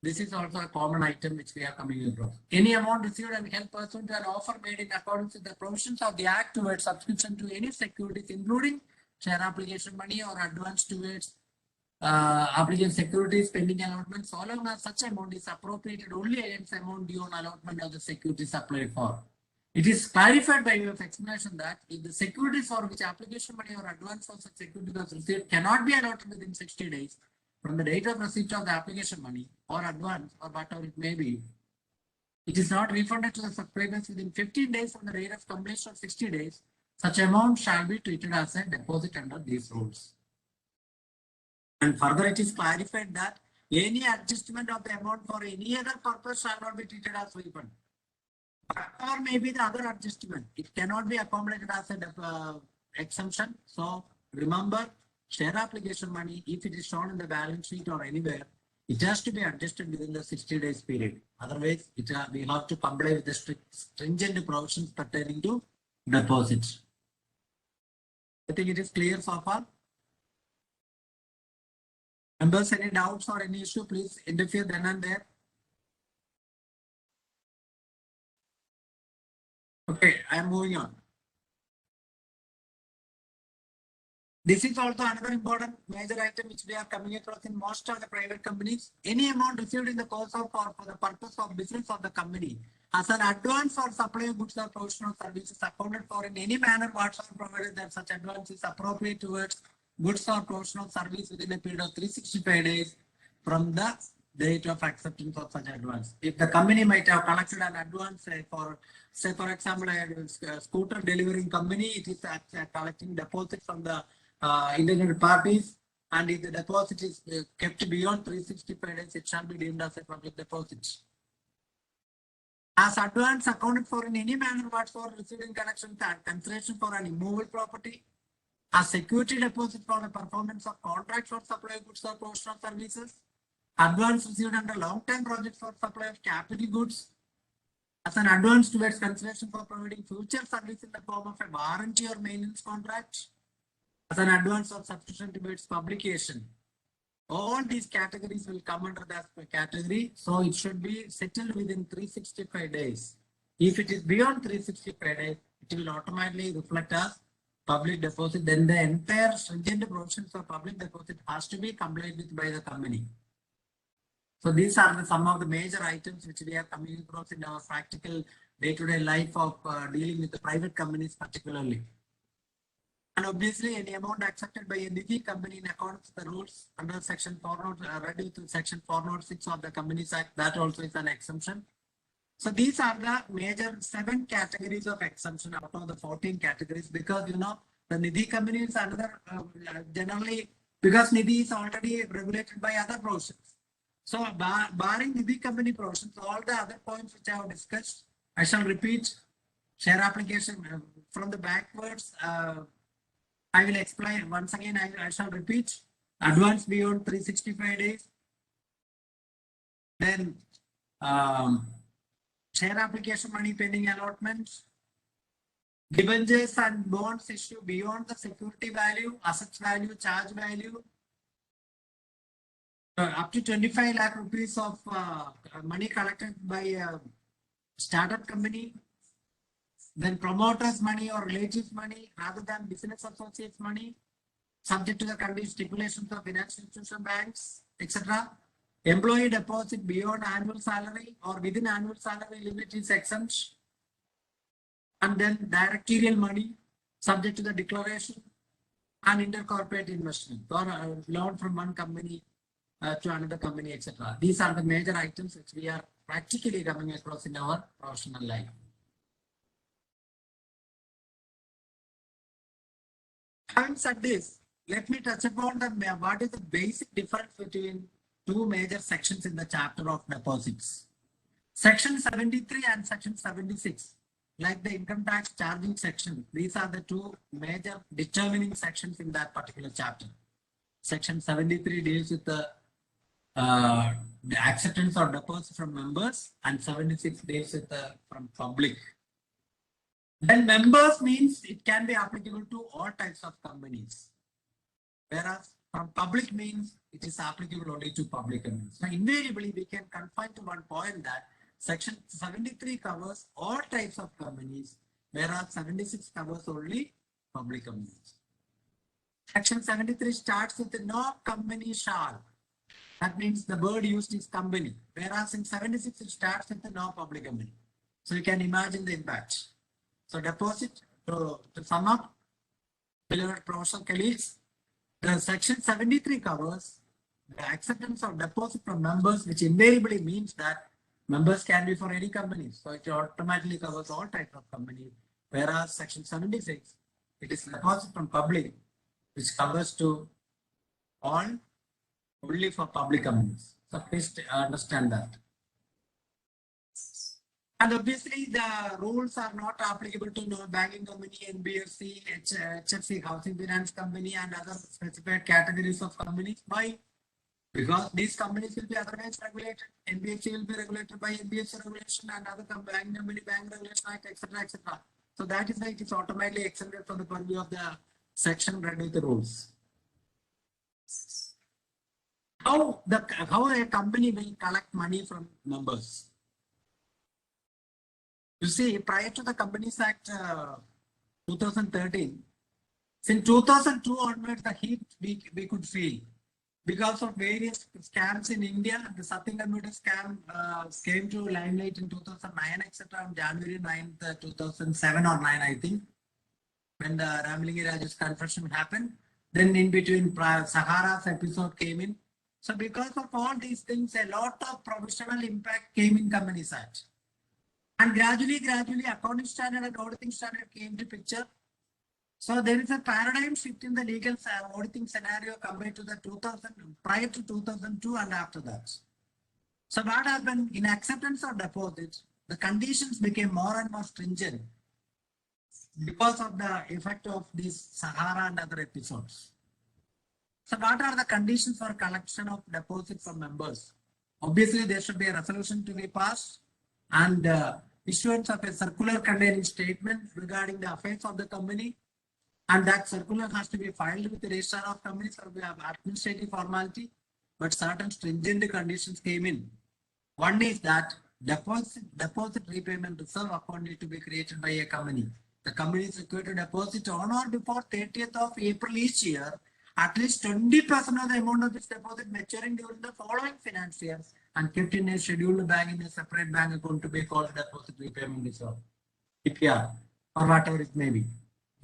This is also a common item which we are coming across. Any amount received and held pursuant to an offer made in accordance with the provisions of the Act towards subscription to any securities, including share application money or advance towards applicant securities pending allotment, so long as such amount is appropriated only against amount due on allotment of the securities applied for. It is clarified by way of explanation that if the securities for which application money or advance for such security was received cannot be allotted within 60 days from the date of receipt of the application money or advance or whatever it may be, it is not refunded to the subscribers within 15 days from the date of completion of 60 days, such amount shall be treated as a deposit under these rules. And further, it is clarified that any adjustment of the amount for any other purpose shall not be treated as refund. Or maybe the other adjustment, it cannot be accommodated as a exemption. So remember, share application money, if it is shown in the balance sheet or anywhere, it has to be adjusted within the 60 days period. Otherwise, we have to comply with the stringent provisions pertaining to deposits. I think it is clear so far. Members, any doubts or any issue, please interfere then and there. Okay, I am moving on. This is also another important major item which we are coming across in most of the private companies. Any amount received in the course of or for the purpose of business of the company as an advance or supply of goods or professional services accounted for in any manner whatsoever, provided that such advance is appropriate towards goods or professional service within a period of 365 days from the date of acceptance of such advance. If the company might have collected an advance say for example, a scooter delivering company, it is collecting deposits from the interested parties, and if the deposit is kept beyond 365 days, it shall be deemed as a public deposit. As advance accounted for in any manner whatsoever received in connection with consideration for an immovable property, as security deposit for the performance of contracts for supply of goods or professional services, advance received under long-term projects for supply of capital goods, as an advance towards consideration for providing future service in the form of a warranty or maintenance contract, as an advance or subscription towards publication. All these categories will come under that category. So it should be settled within 365 days. If it is beyond 365 days, it will automatically reflect as public deposit. Then the entire stringent provisions of public deposit has to be complied with by the company. So these are some of the major items which we are coming across in our practical day-to-day life of dealing with the private companies particularly. And obviously, any amount accepted by a Nidhi company in accordance with the rules under Section 406 of the Companies Act, that also is an exemption. So these are the major 7 categories of exemption out of the 14 categories, because you know the Nidhi company is another generally, because Nidhi is already regulated by other provisions. So barring Nidhi company provisions, all the other points which I have discussed, I shall repeat. Share application from the backwards. I will explain once again. I shall repeat. Advance beyond 365 days. Then share application money pending allotments. Debentures and bonds issued beyond the security value, assets value, charge value. Up to 25 lakh rupees of money collected by a startup company. Then promoters' money or relatives' money rather than business associates' money, subject to the conditions, stipulations of financial institution, banks, etc. Employee deposit beyond annual salary or within annual salary limit is exempt. And then directorial money, subject to the declaration, and intercorporate investment or loan from one company to another company, etc. These are the major items which we are practically coming across in our professional life. Having said this, let me touch upon what is the basic difference between 2 major sections in the chapter of deposits. Section 73 and section 76, like the income tax charging section, these are the 2 major determining sections in that particular chapter. Section 73 deals with the acceptance or deposit from members, and 76 deals with the from public. Then members means it can be applicable to all types of companies, whereas from public means it is applicable only to public companies. So invariably we can confine to one point that section 73 covers all types of companies, whereas 76 covers only public companies. Section 73 starts with the no company shall. That means the word used is company, whereas in 76 it starts with the no public company. So you can imagine the impact. So deposit, to sum up, beloved professional colleagues, the section 73 covers the acceptance of deposit from members, which invariably means that members can be for any company. So it automatically covers all types of companies. Whereas section 76, it is deposit from public, which covers to all only for public companies. So please understand that. And obviously, the rules are not applicable to non-banking company, NBFC, HFC, Housing Finance Company, and other specified categories of companies. Why? Because these companies will be otherwise regulated. NBFC will be regulated by NBFC regulation, and other bank company, bank regulation act, etc., etc. So that is why it is automatically exempted from the purview of the section read with the rules. How a company will collect money from members? You see, prior to the Companies Act 2013, Since 2002 onwards, the heat we could feel because of various scams in India. The Satya Computer scam came to limelight in 2009, etc. on January 9th, 2007 or 9, I think, when the Ramlingi Raju's confession happened. Then in between, Sahara's episode came in. So because of all these things, a lot of professional impact came in Companies Act. And gradually, accounting standard and auditing standard came to picture. So there is a paradigm shift in the legal auditing scenario compared to the prior to 2002 and after that. So what happened in acceptance of deposits, the conditions became more and more stringent because of the effect of this Sahara and other episodes. So what are the conditions for collection of deposits from members? Obviously, there should be a resolution to be passed and issuance of a circular containing statements regarding the affairs of the company. And that circular has to be filed with the registrar of companies, or we have administrative formality, but certain stringent conditions came in. One is that deposit repayment reserve account need to be created by a company. The company is required to deposit on or before 30th of April each year at least 20% of the amount of this deposit maturing during the following finance year and kept in a scheduled bank in a separate bank account to be called deposit repayment reserve, DPR, or whatever it may be.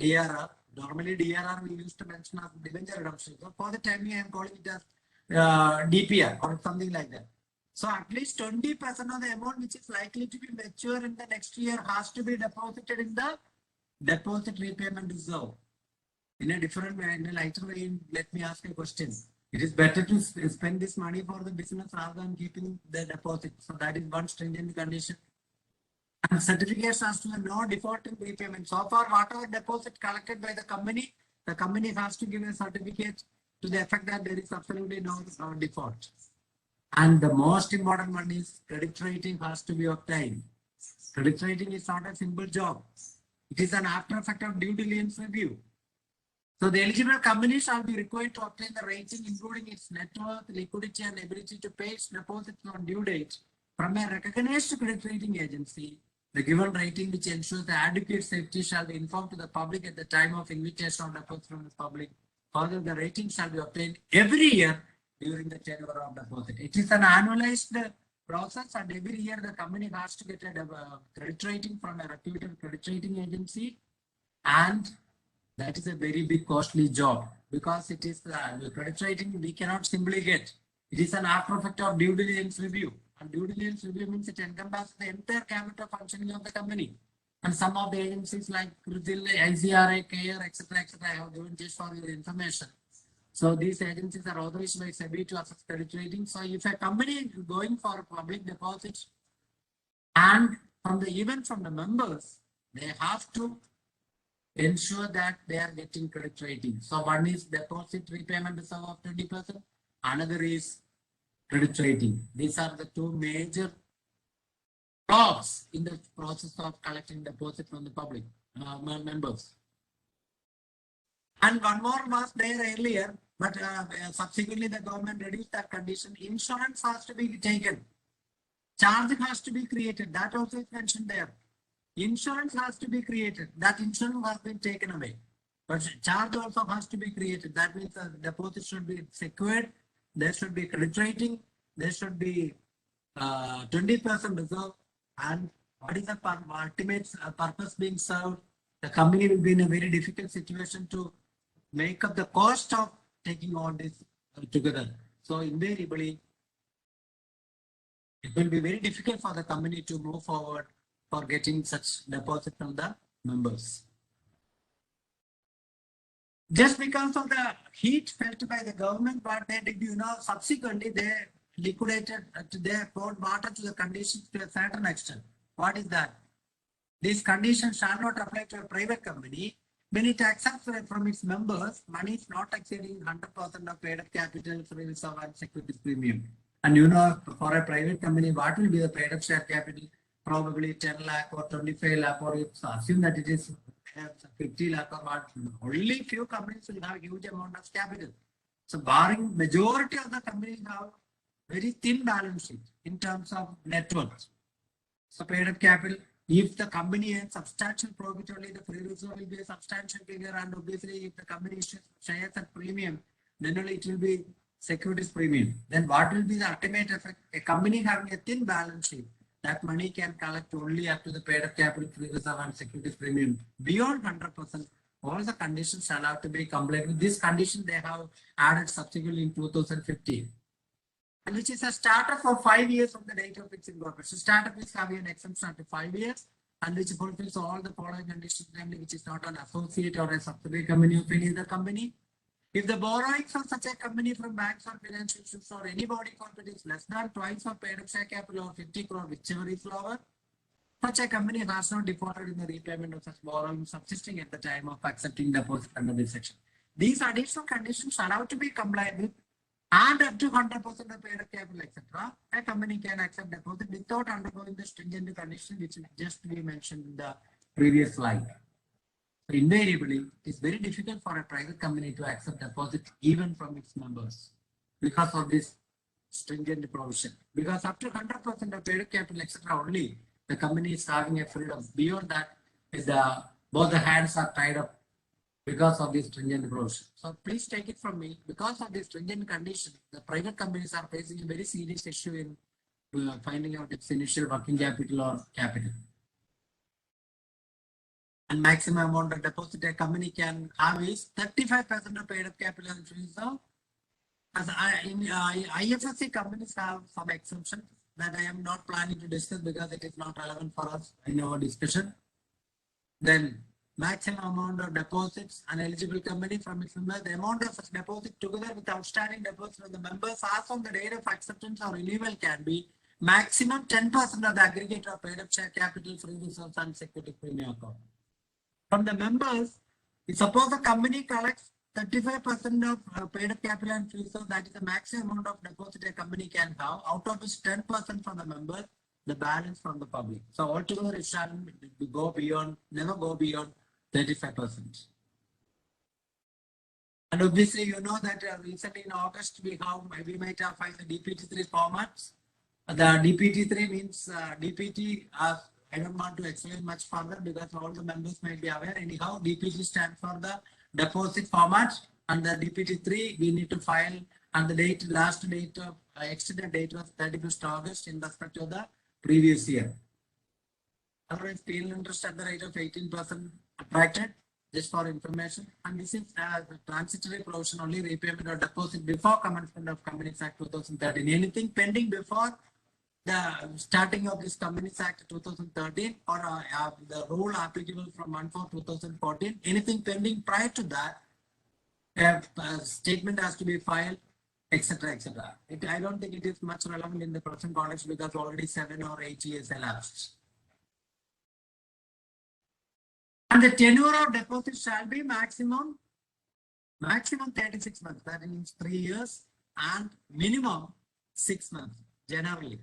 DRR. Normally, DRR we used to mention as debenture redemption. So for the time being, I am calling it as DPR or something like that. So at least 20% of the amount which is likely to be mature in the next year has to be deposited in the deposit repayment reserve. In a different way, in a lighter way, let me ask a question. It is better to spend this money for the business rather than keeping the deposit. So that is one stringent condition. And certificates as to the no default in repayment. So far, whatever deposit collected by the company has to give a certificate to the effect that there is absolutely no default. And the most important one is credit rating has to be obtained. Credit rating is not a simple job. It is an after effect of due diligence review. So the eligible company shall be required to obtain the rating, including its net worth, liquidity, and ability to pay its deposits on due date from a recognized credit rating agency. The given rating, which ensures the adequate safety, shall be informed to the public at the time of invitation of deposits from the public. Further, the rating shall be obtained every year during the tenure of deposit. It is an annualized process, and every year the company has to get a credit rating from a reputed credit rating agency, and that is a very big costly job because it is the credit rating we cannot simply get. It is an after effect of due diligence review. And due diligence review means it encompasses the entire capital functioning of the company. And some of the agencies like CRISIL, ICRA, CARE, etc., I have given just for your information. So these agencies are authorized by SEBI to assess credit rating. So if a company is going for public deposits and even from the members, they have to ensure that they are getting credit rating. So one is deposit repayment reserve of 20%. Another is credit rating. These are the two major blocks in the process of collecting deposit from the public members. And one more was there earlier, but subsequently the government reduced that condition. Insurance has to be taken. Charge has to be created. That also is mentioned there. Insurance has to be created. That insurance has been taken away. But charge also has to be created. That means the deposit should be secured. There should be credit rating. There should be 20% reserve. And what is the ultimate purpose being served? The company will be in a very difficult situation to make up the cost of taking all this together. So invariably, it will be very difficult for the company to move forward for getting such deposit from the members. Just because of the heat felt by the government, what they did, subsequently they liquidated, they poured water to the conditions to a certain extent. What is that? These conditions shall not apply to a private company when it accepts from its members money is not exceeding 100% of paid up capital, reserve, and securities premium. And for a private company, what will be the paid up share capital? Probably 10 lakh or 25 lakh, or assume that it is 50 lakh or what. Only few companies will have a huge amount of capital. So barring majority of the companies have very thin balance sheet in terms of net worth. So paid up capital If the company has substantial profit, only the free reserve will be a substantial figure, and obviously if the company issues shares at premium, then only it will be securities premium. Then what will be the ultimate effect? A company having a thin balance sheet, that money can collect only up to the paid up capital, free reserve and securities premium. Beyond 100%, all the conditions shall have to be complied with. This condition they have added subsequently in 2015. And which is a startup for 5 years from the date of its incorporation. Startup is having an exemption to 5 years and which fulfills all the following conditions, namely which is not an associate or a subsidiary company of any other company. If the borrowings from such a company from banks or financial institutions or any body corporate is less than twice of paid up share capital or 50 crore, whichever is lower, such a company has not defaulted in the repayment of such borrowings subsisting at the time of accepting deposit under this section. These additional conditions are allowed to be complied with, and up to 100% of paid up capital, etc., a company can accept deposit without undergoing the stringent condition which just we mentioned in the previous slide. So invariably, it's very difficult for a private company to accept deposit even from its members because of this stringent provision. Because up to 100% of paid up capital, etc., only the company is having a freedom. Beyond that, is both the hands are tied up because of this stringent provision. So please take it from me, because of this stringent condition, the private companies are facing a very serious issue in finding out its initial working capital or capital. And maximum amount of deposit a company can have is 35% of paid up capital and free reserve. As IFSC companies have some exemptions that I am not planning to discuss because it is not relevant for us in our discussion. Then maximum amount of deposits an eligible company from its members, the amount of such deposit together with outstanding deposits of the members as on the date of acceptance or renewal can be maximum 10% of the aggregate of paid up share capital, free reserves and security premium account. From the members, suppose the company collects 35% of paid up capital and free reserves, that is the maximum amount of deposit a company can have, out of which 10% from the members, the balance from the public. So altogether it shall go beyond, never go beyond 35%. And obviously, you know that recently in August, we might have filed the DPT3 formats. The DPT3 means DPT, I don't want to explain much further because all the members might be aware. Anyhow, DPT stands for the deposit format, and the DPT3 we need to file, and the last date of extended date was 31st August in respect to the previous year. Otherwise, penal interest at the rate of 18% attracted, just for information. And this is the transitory provision, only repayment or deposit before commencement of Companies Act 2013. Anything pending before the starting of this Companies Act 2013 or the rule applicable from 1/4/2014, anything pending prior to that, a statement has to be filed, etc., etc. I don't think it is much relevant in the present context because already 7 or 8 years elapsed. And the tenure of deposit shall be maximum 36 months. That means 3 years, and minimum 6 months generally.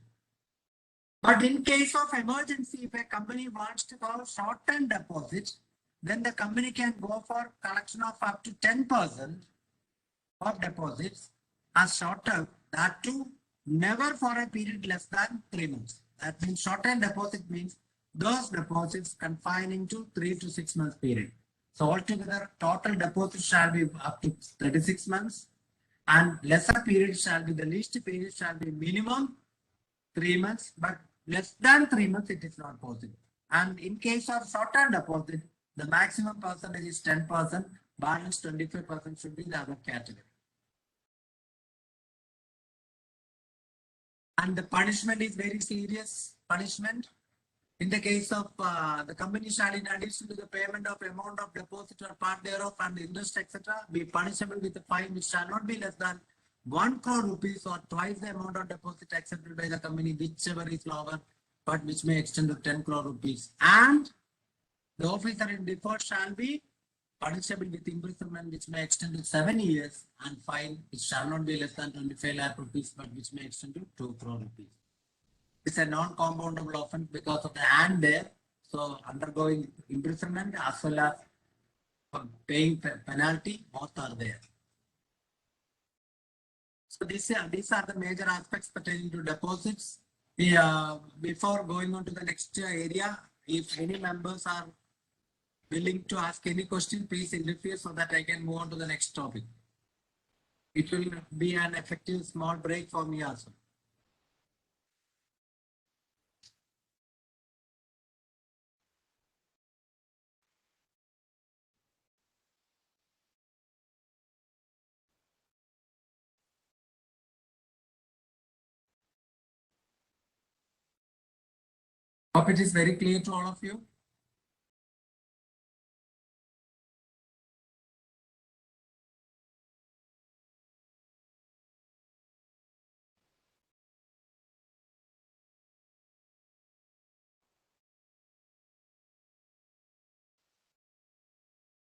But in case of emergency, if a company wants to call short-term deposits, then the company can go for collection of up to 10% of deposits as short-term, that too never for a period less than 3 months. That means short-term deposit means those deposits confining to 3 to 6 months period. So altogether, total deposit shall be up to 36 months, and lesser period shall be, the least period shall be minimum 3 months, but less than 3 months it is not possible. And in case of short-term deposit, the maximum percentage is 10%, balance 25% should be the other category. And the punishment is very serious punishment. In the case of the company shall, in addition to the payment of amount of deposit or part thereof and interest, etc., be punishable with a fine which shall not be less than 1 crore rupees or twice the amount of deposit accepted by the company, whichever is lower, but which may extend to 10 crore rupees. And the officer in default shall be punishable with imprisonment which may extend to 7 years, and fine which shall not be less than 25 lakh rupees, but which may extend to 2 crore rupees. It's a non-compoundable offense because of the and there. So undergoing imprisonment as well as paying penalty, both are there. So these are the major aspects pertaining to deposits. Before going on to the next area, if any members are willing to ask any question, please interfere so that I can move on to the next topic. It will be an effective small break for me also. Hope it is very clear to all of you.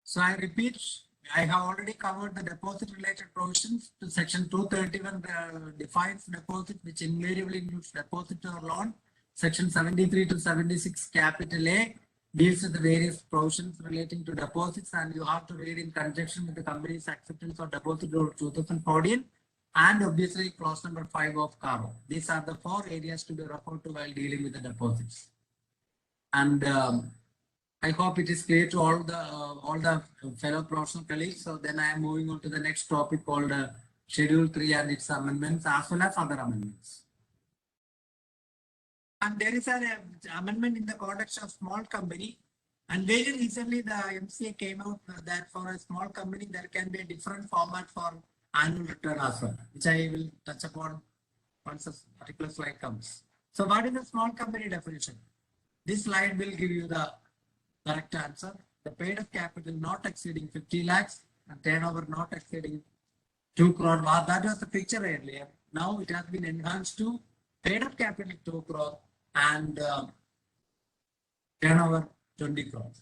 So I repeat, I have already covered the deposit related provisions. To section 231 defines deposit, which invariably includes deposit or loan. Section 73 to 76 capital A deals with the various provisions relating to deposits, and you have to read in conjunction with the company's acceptance of deposit rule 2014 and obviously clause number 5 of CARO. These are the 4 areas to be referred to while dealing with the deposits. And I hope it is clear to all the fellow professional colleagues. So then I am moving on to the next topic called Schedule 3 and its amendments as well as other amendments. And there is an amendment in the context of small company. And very recently the MCA came out that for a small company there can be a different format for annual return as well, which I will touch upon once a particular slide comes. So what is the small company definition? This slide will give you the correct answer. The paid up capital not exceeding 50 lakhs and turnover not exceeding 2 crore. That was the picture earlier. Now it has been enhanced to paid up capital 2 crore and turnover 20 crores.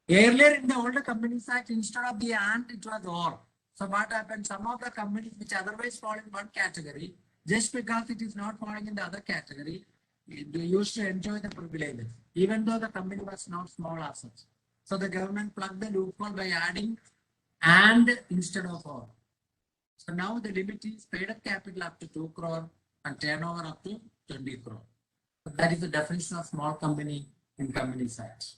Earlier in the older Companies Act, instead of the and, it was or. So what happened? Some of the companies which otherwise fall in one category, just because it is not falling in the other category, they used to enjoy the privileges, even though the company was not small assets. So the government plugged the loophole by adding and instead of or. So now the limit is paid up capital up to 2 crore and turnover up to 20 crore. So that is the definition of small company in Companies Act.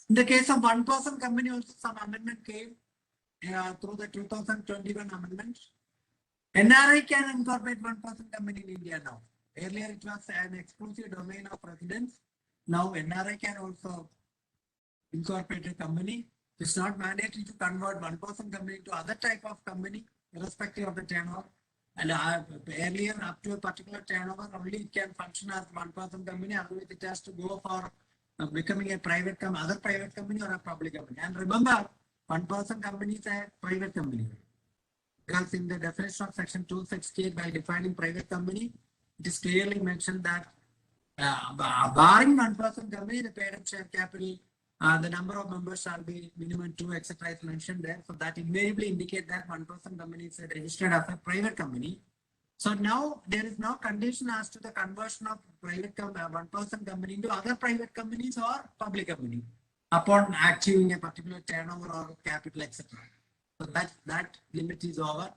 In the case of one-person company, also some amendment came through the 2021 amendment. NRI can incorporate one-person company in India now. Earlier it was an exclusive domain of residents. Now NRI can also incorporate a company. It's not mandatory to convert one-person company to other type of company, irrespective of the turnover. And earlier, up to a particular turnover, only it can function as one-person company. Otherwise, it has to go for becoming a private company, other private company or a public company. And remember, one-person company is a private company. Because in the definition of section 268, by defining private company, it is clearly mentioned that barring one-person company, the paid up share capital, the number of members shall be minimum 2, etc. is mentioned there. So that invariably indicate that one-person company is registered as a private company. So now there is no condition as to the conversion of private one-person company into other private companies or public company upon achieving a particular turnover or capital, etc. So that limit is over.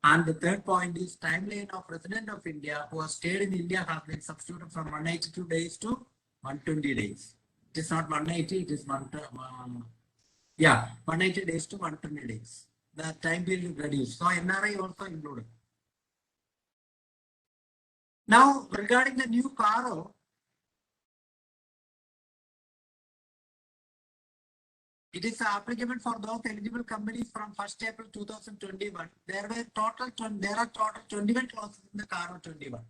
And the third point is timeline of resident of India who has stayed in India has been substituted from 182 days to 120 days. It is not 180, it is 180 days to 120 days. The time period is reduced. So NRI also included. Now regarding the new CARO, it is applicable for those eligible companies from 1st April 2021. There are total 21 clauses in the CARO 21.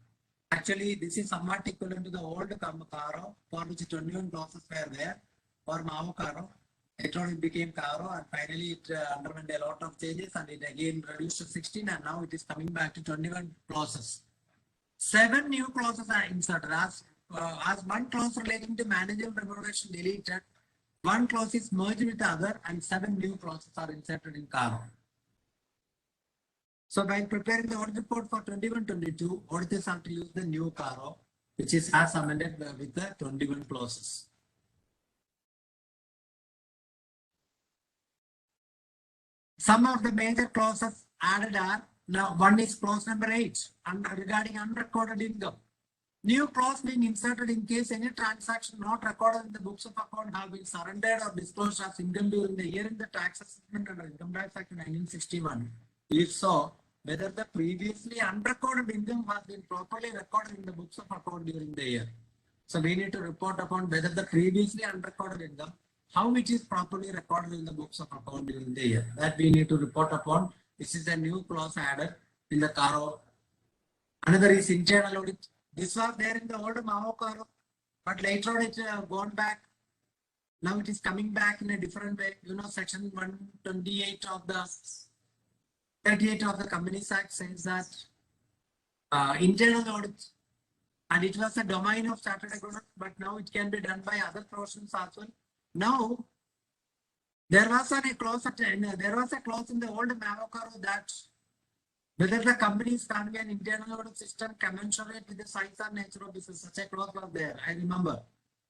Actually, this is somewhat equivalent to the old CARO, for which 21 clauses were there, for MAO CARO. Later on it became CARO, and finally it underwent a lot of changes, and it again reduced to 16, and now it is coming back to 21 clauses. 7 new clauses are inserted. As one clause relating to managerial remuneration deleted, 1 clause is merged with the other, and 7 new clauses are inserted in CARO. So by preparing the audit report for 21-22, auditors have to use the new CARO, which is as amended with the 21 clauses. Some of the major clauses added are Now, one is clause number 8 regarding unrecorded income. New clause being inserted in case any transaction not recorded in the books of account have been surrendered or disclosed as income during the year in the tax assessment under Income Tax Act 1961. If so, whether the previously unrecorded income has been properly recorded in the books of account during the year. So we need to report upon whether the previously unrecorded income, how it is properly recorded in the books of account during the year. That we need to report upon. This is a new clause added in the CARO. Another is internal audit. This was there in the old Mao CARO, but later on it's gone back. Now it is coming back in a different way. You know, section 128 of the 38 of the Companies Act says that internal audit, and it was a domain of chartered accountants, but now it can be done by other professions as well. Now, there was a clause in the old Mao CARO that whether the company is having an internal audit system commensurate with the size and nature of business, such a clause was there, I remember.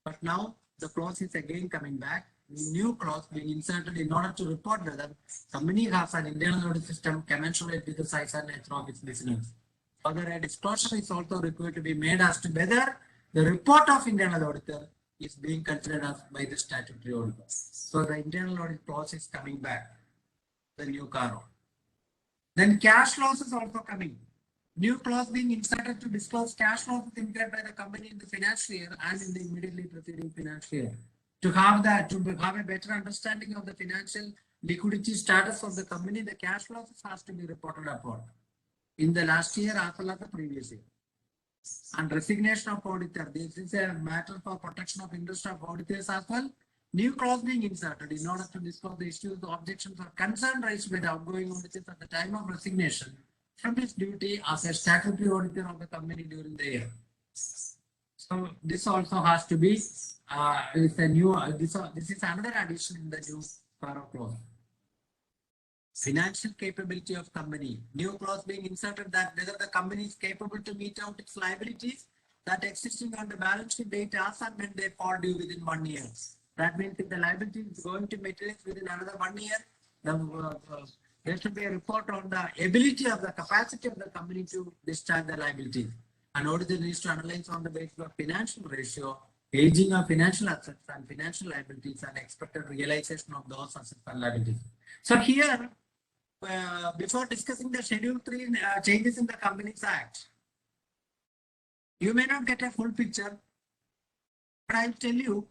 But now the clause is again coming back, new clause being inserted in order to report whether company has an internal audit system commensurate with the size and nature of its business. Further, a disclosure is also required to be made as to whether the report of internal auditor is being considered as by the statutory auditor. So the internal audit clause is coming back, the new CARO. Then cash loss is also coming. New clause being inserted to disclose cash losses incurred by the company in the financial year and in the immediately preceding financial year. To have a better understanding of the financial liquidity status of the company, the cash losses has to be reported upon in the last year as well as the previous year. And resignation of auditor. This is a matter for protection of interest of auditors as well. New clause being inserted in order to disclose the issues, the objections, or concern raised by the outgoing auditors at the time of resignation from his duty as a statutory auditor of the company during the year. So this also has to be is a new. This is another addition in the new CARO clause. Financial capability of company. New clause being inserted that whether the company is capable to meet out its liabilities that existing on the balance sheet date as and when they fall due within 1 year. That means if the liability is going to materialize within another 1 year, there should be a report on the ability of the capacity of the company to discharge the liability. An auditor needs to analyze on the basis of financial ratio, aging of financial assets and financial liabilities, and expected realization of those assets and liabilities. So here, before discussing the Schedule 3 changes in the Companies Act, you may not get a full picture, but I'll tell you,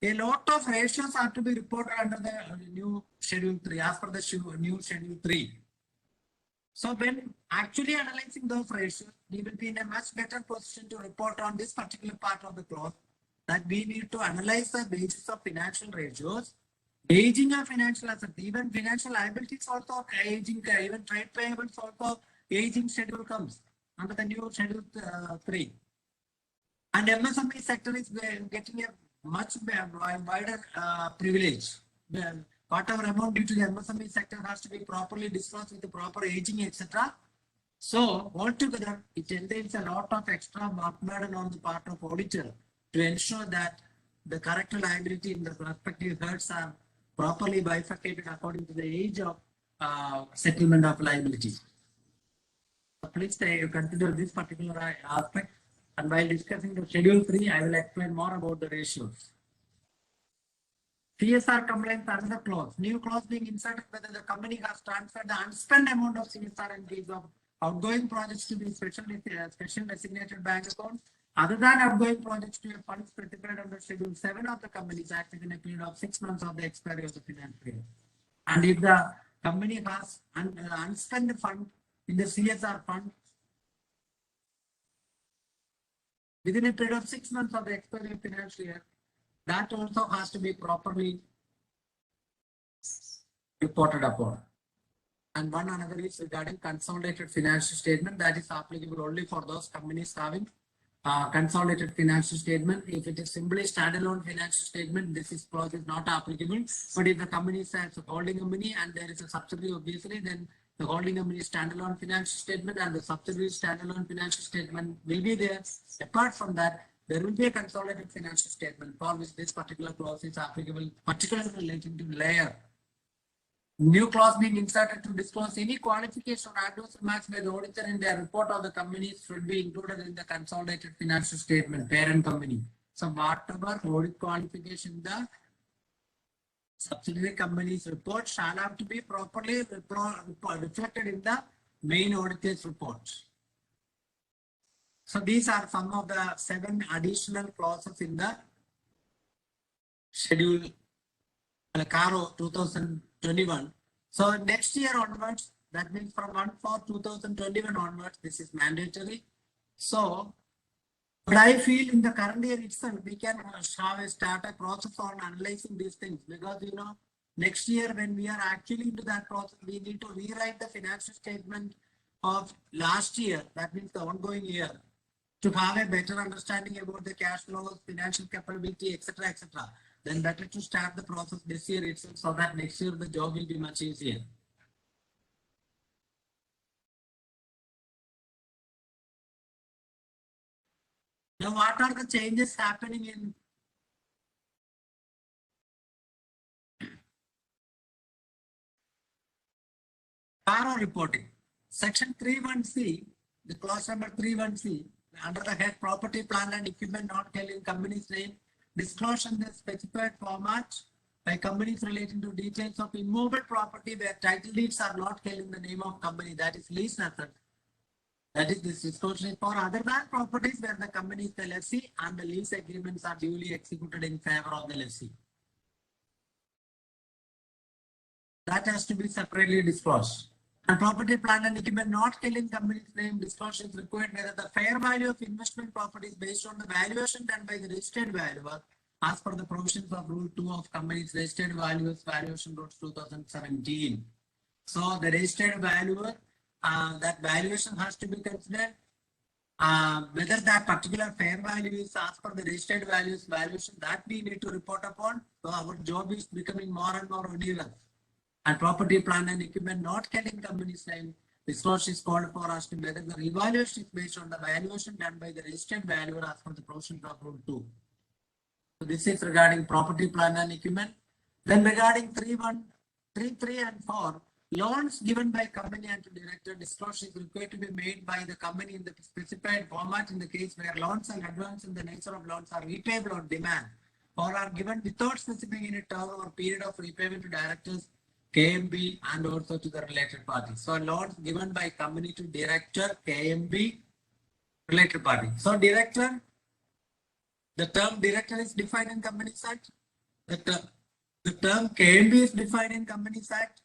a lot of ratios are to be reported under the new Schedule 3, as per the new Schedule 3. So when actually analyzing those ratios, we will be in a much better position to report on this particular part of the clause, that we need to analyze the basis of financial ratios, aging of financial assets, even financial liabilities also aging, even trade payables also aging schedule comes under the new Schedule 3. And MSME sector is getting a much wider privilege. Whatever amount due to the MSME sector has to be properly disclosed with the proper aging, etc. So altogether, it entails a lot of extra work burden on the part of auditor to ensure that the correct liability in the respective heads are properly bifurcated according to the age of settlement of liability. So please consider this particular aspect. And while discussing the Schedule 3, I will explain more about the ratios. CSR compliance another clause. New clause being inserted whether the company has transferred the unspent amount of CSR in case of outgoing projects to be special designated bank account, other than outgoing projects to a fund specified under Schedule 7 of the Companies Act within a period of 6 months of the expiry of the financial year. And if the company has an unspent fund in the CSR fund within a period of 6 months of the expiry of financial year, that also has to be properly reported upon. And one another is regarding consolidated financial statement, that is applicable only for those companies having consolidated financial statement. If it is simply standalone financial statement, this clause is not applicable. But if the company has a holding company and there is a subsidiary, obviously, then the holding company standalone financial statement and the subsidiary standalone financial statement will be there. Apart from that, there will be a consolidated financial statement for which this particular clause is applicable, particularly relating to layer. New clause being inserted to disclose any qualification or adverse remarks by the auditor in their report of the companies should be included in the consolidated financial statement, parent company. So whatever audit qualification the subsidiary company's report shall have to be properly reflected in the main auditor's report. So these are some of the 7 additional clauses in the schedule CARO 2021. So next year onwards, that means from 1/4/2021 onwards, this is mandatory. So, but I feel in the current year itself, we can start a process on analyzing these things, because next year when we are actually into that process, we need to rewrite the financial statement of last year, that means the ongoing year, to have a better understanding about the cash flows, financial capability, etc., etc. Then better to start the process this year itself, so that next year the job will be much easier. Now, what are the changes happening in CARO reporting? Section 3(1)(c), the clause number 3(1)(c), under the head property, plant and equipment not held in company's name, disclosure in the specified format by companies relating to details of immovable property where title deeds are not held in the name of company, that is lease method. That is, this disclosure is for other than properties where the company is the lessee and the lease agreements are duly executed in favor of the lessee. That has to be separately disclosed. And property, plant and equipment not held in company's name, disclosure is required whether the fair value of investment properties based on the valuation done by the registered valuer as per the provisions of Rule 2 of Companies Registered Valuers Valuation Rules 2017. So the registered valuer, that valuation has to be considered. Whether that particular fair value is as per the registered values valuation, that we need to report upon. So our job is becoming more and more onerous. And property, plant and equipment not held in company's name, disclosure is called for us to whether the revaluation is based on the valuation done by the registered valuer as per the provisions of Rule 2. So this is regarding property, plant and equipment. Then regarding 3(1), 3, 3 and 4, loans given by company and to director, disclosure is required to be made by the company in the specified format in the case where loans and advance in the nature of loans are repayable on demand or are given without specifying any term or period of repayment to directors, KMB and also to the related parties. So loans given by company to director, KMB, related party. So director, the term director is defined in Companies Act. The term KMB is defined in Companies Act.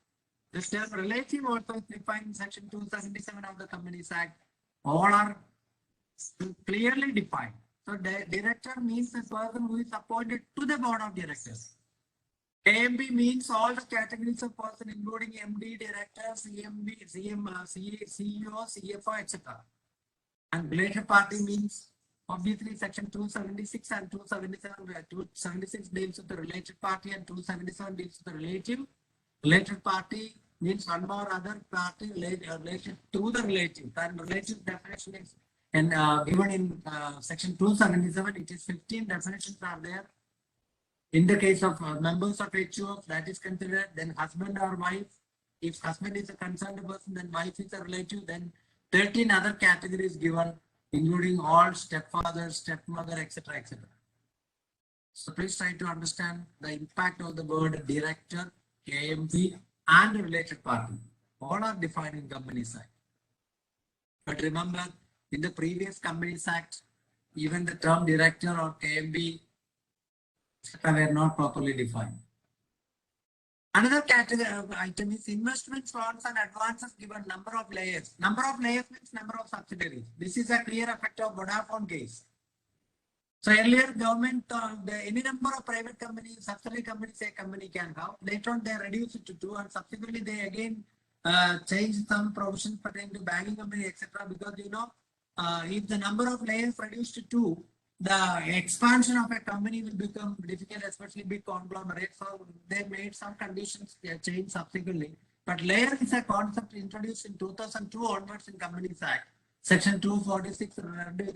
The term relative also is defined in Section 277 of the Companies Act. All are clearly defined. So the director means the person who is appointed to the board of directors. KMB means all the categories of person including MD, director, CMB, CEO, CFO, etc. And related party means obviously Section 276 and 277. 276 deals with the related party and 277 deals with the relative. Related party means one or other party related to the relative. And relative definition is given in Section 277. It is 15 definitions are there. In the case of members of HUF, that is considered, then husband or wife. If husband is a concerned person, then wife is a relative, then 13 other categories given, including all stepfather, stepmother, etc., etc. So please try to understand the impact of the word director, KMB, and related party. All are defined in Companies Act. But remember, in the previous Companies Act, even the term director or KMB were not properly defined. Another category item is investments, loans, and advances given number of layers. Number of layers means number of subsidiaries. This is a clear effect of Vodafone case. So earlier, government, any number of private companies, subsidiary companies, a company can have. Later on, they reduce it to 2, and subsequently they again change some provisions pertaining to banking company, etc. Because if the number of layers reduced to 2, the expansion of a company will become difficult, especially big conglomerates. So they made some conditions change subsequently. But layer is a concept introduced in 2002 onwards in Companies Act. Section 246,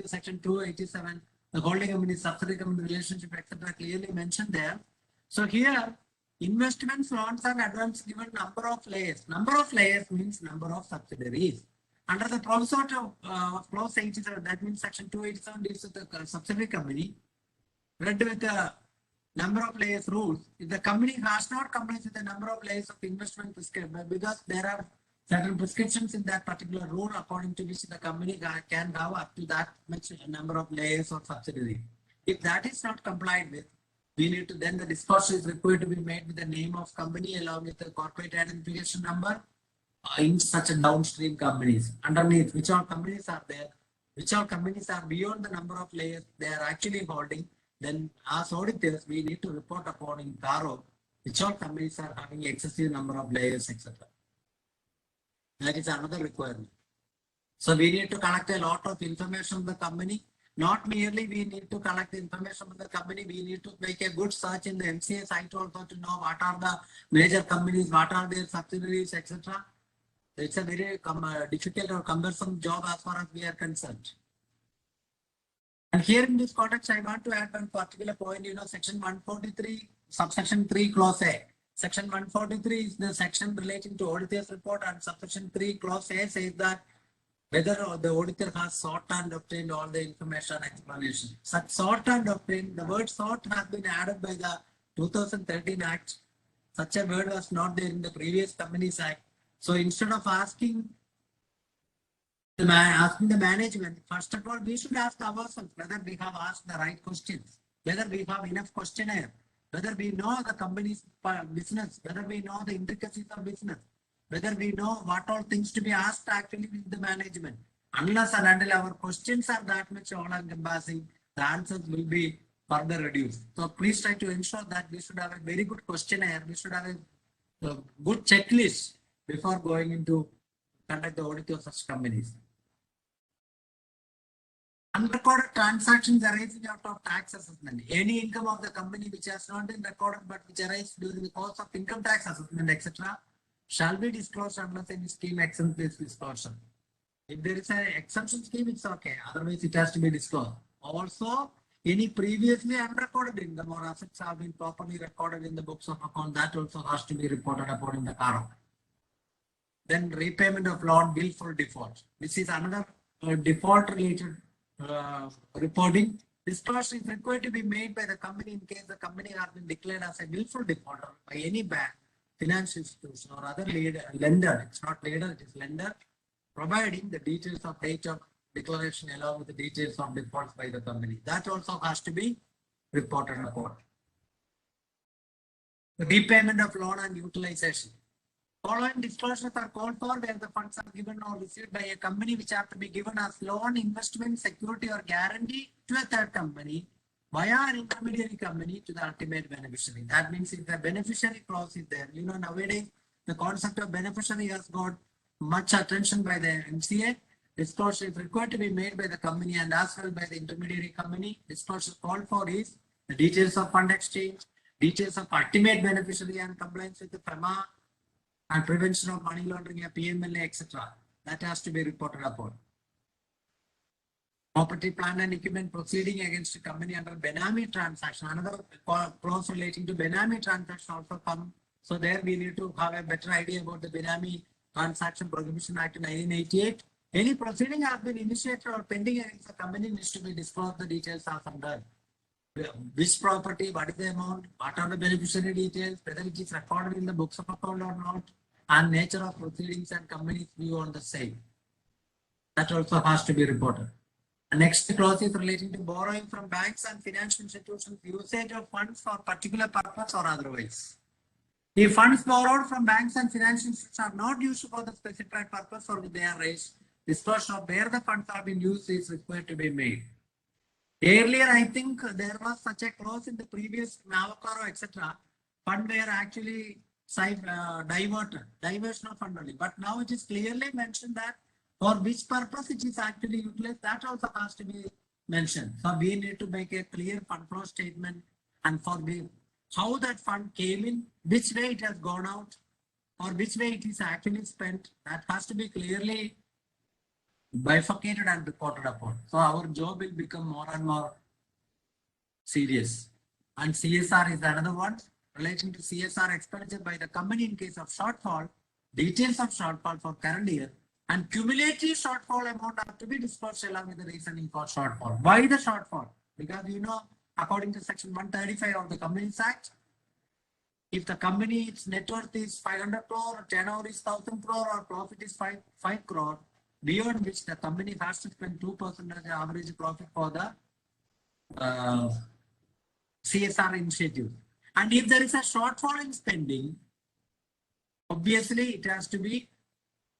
Section 287, the holding company, subsidiary company relationship, etc. clearly mentioned there. So here, investments, loans and advances given number of layers. Number of layers means number of subsidiaries. Under the proviso of clause 87, that means section 287 deals with the subsidiary company. Read with the number of layers rules. If the company has not complied with the number of layers of investment prescription, because there are certain prescriptions in that particular rule according to which the company can have up to that much number of layers of subsidiary. If that is not complied with, we need to, then the disclosure is required to be made with the name of company along with the corporate identification number in such a downstream companies. Underneath, which all companies are there, which all companies are beyond the number of layers they are actually holding, then as auditors, we need to report upon in thorough which all companies are having excessive number of layers, etc. That is another requirement. So we need to collect a lot of information on the company. Not merely we need to collect information from the company, we need to make a good search in the MCA site also to know what are the major companies, what are their subsidiaries, etc. It's a very difficult or cumbersome job as far as we are concerned. And here in this context, I want to add one particular point, section 143, subsection 3, clause A. Section 143 is the section relating to auditor's report, and subsection 3, clause A says that whether the auditor has sought and obtained all the information and explanation. Such sought and obtained, the word sought has been added by the 2013 Act. Such a word was not there in the previous Companies Act. So instead of asking the management, first of all, we should ask ourselves whether we have asked the right questions, whether we have enough questionnaire, whether we know the company's business, whether we know the intricacies of business, whether we know what all things to be asked actually with the management. Unless and until our questions are that much all encompassing, the answers will be further reduced. So please try to ensure that we should have a very good questionnaire, we should have a good checklist before going into conduct the audit of such companies. Unrecorded transactions arising out of tax assessment. Any income of the company which has not been recorded but which arises during the course of income tax assessment, etc., shall be disclosed unless any scheme exempts this disclosure. If there is an exemption scheme, it's okay. Otherwise, it has to be disclosed. Also, any previously unrecorded income or assets have been properly recorded in the books of account, that also has to be reported upon in the CARO. Then repayment of loan, willful default. This is another default related reporting. Disclosure is required to be made by the company in case the company has been declared as a willful defaulter by any bank, financial institution or other lender. It's not leader, it is lender, providing the details of date of declaration along with the details of defaults by the company. That also has to be reported upon. Repayment of loan and utilization. Following disclosures are called for where the funds are given or received by a company which have to be given as loan, investment, security or guarantee to a third company via an intermediary company to the ultimate beneficiary. That means if the beneficiary clause is there, nowadays the concept of beneficiary has got much attention by the MCA. Disclosure is required to be made by the company and as well by the intermediary company. Disclosure called for is the details of fund exchange, details of ultimate beneficiary and compliance with the FEMA and prevention of money laundering, PMLA, etc. That has to be reported upon. Property, plant and equipment proceeding against a company under Benami transaction. Another clause relating to Benami transaction also come. So there we need to have a better idea about the Benami Transaction Prohibition Act in 1988. Any proceeding has been initiated or pending against the company needs to be disclosed the details as under. Which property, what is the amount, what are the beneficiary details, whether it is recorded in the books of account or not, and nature of proceedings and company's view on the same. That also has to be reported. The next clause is relating to borrowing from banks and financial institutions, usage of funds for particular purpose or otherwise. If funds borrowed from banks and financial institutions are not used for the specified purpose or they are raised, disclosure of where the funds have been used is required to be made. Earlier, I think there was such a clause in the previous Navacaro, etc. Fund were actually diversion of fund only. But now it is clearly mentioned that for which purpose it is actually utilized, that also has to be mentioned. So we need to make a clear fund flow statement and for how that fund came in, which way it has gone out, or which way it is actually spent. That has to be clearly bifurcated and reported upon. So our job will become more and more serious. And CSR is another one, relating to CSR expenditure by the company in case of shortfall, details of shortfall for current year, and cumulative shortfall amount are to be disclosed along with the reasoning for shortfall. Why the shortfall? Because according to section 135 of the Companies Act, if the company's net worth is 500 crore, turnover is 1,000 crore, or profit is 5 crore, beyond which the company has to spend 2% of the average profit for the CSR initiative. And if there is a shortfall in spending, obviously it has to be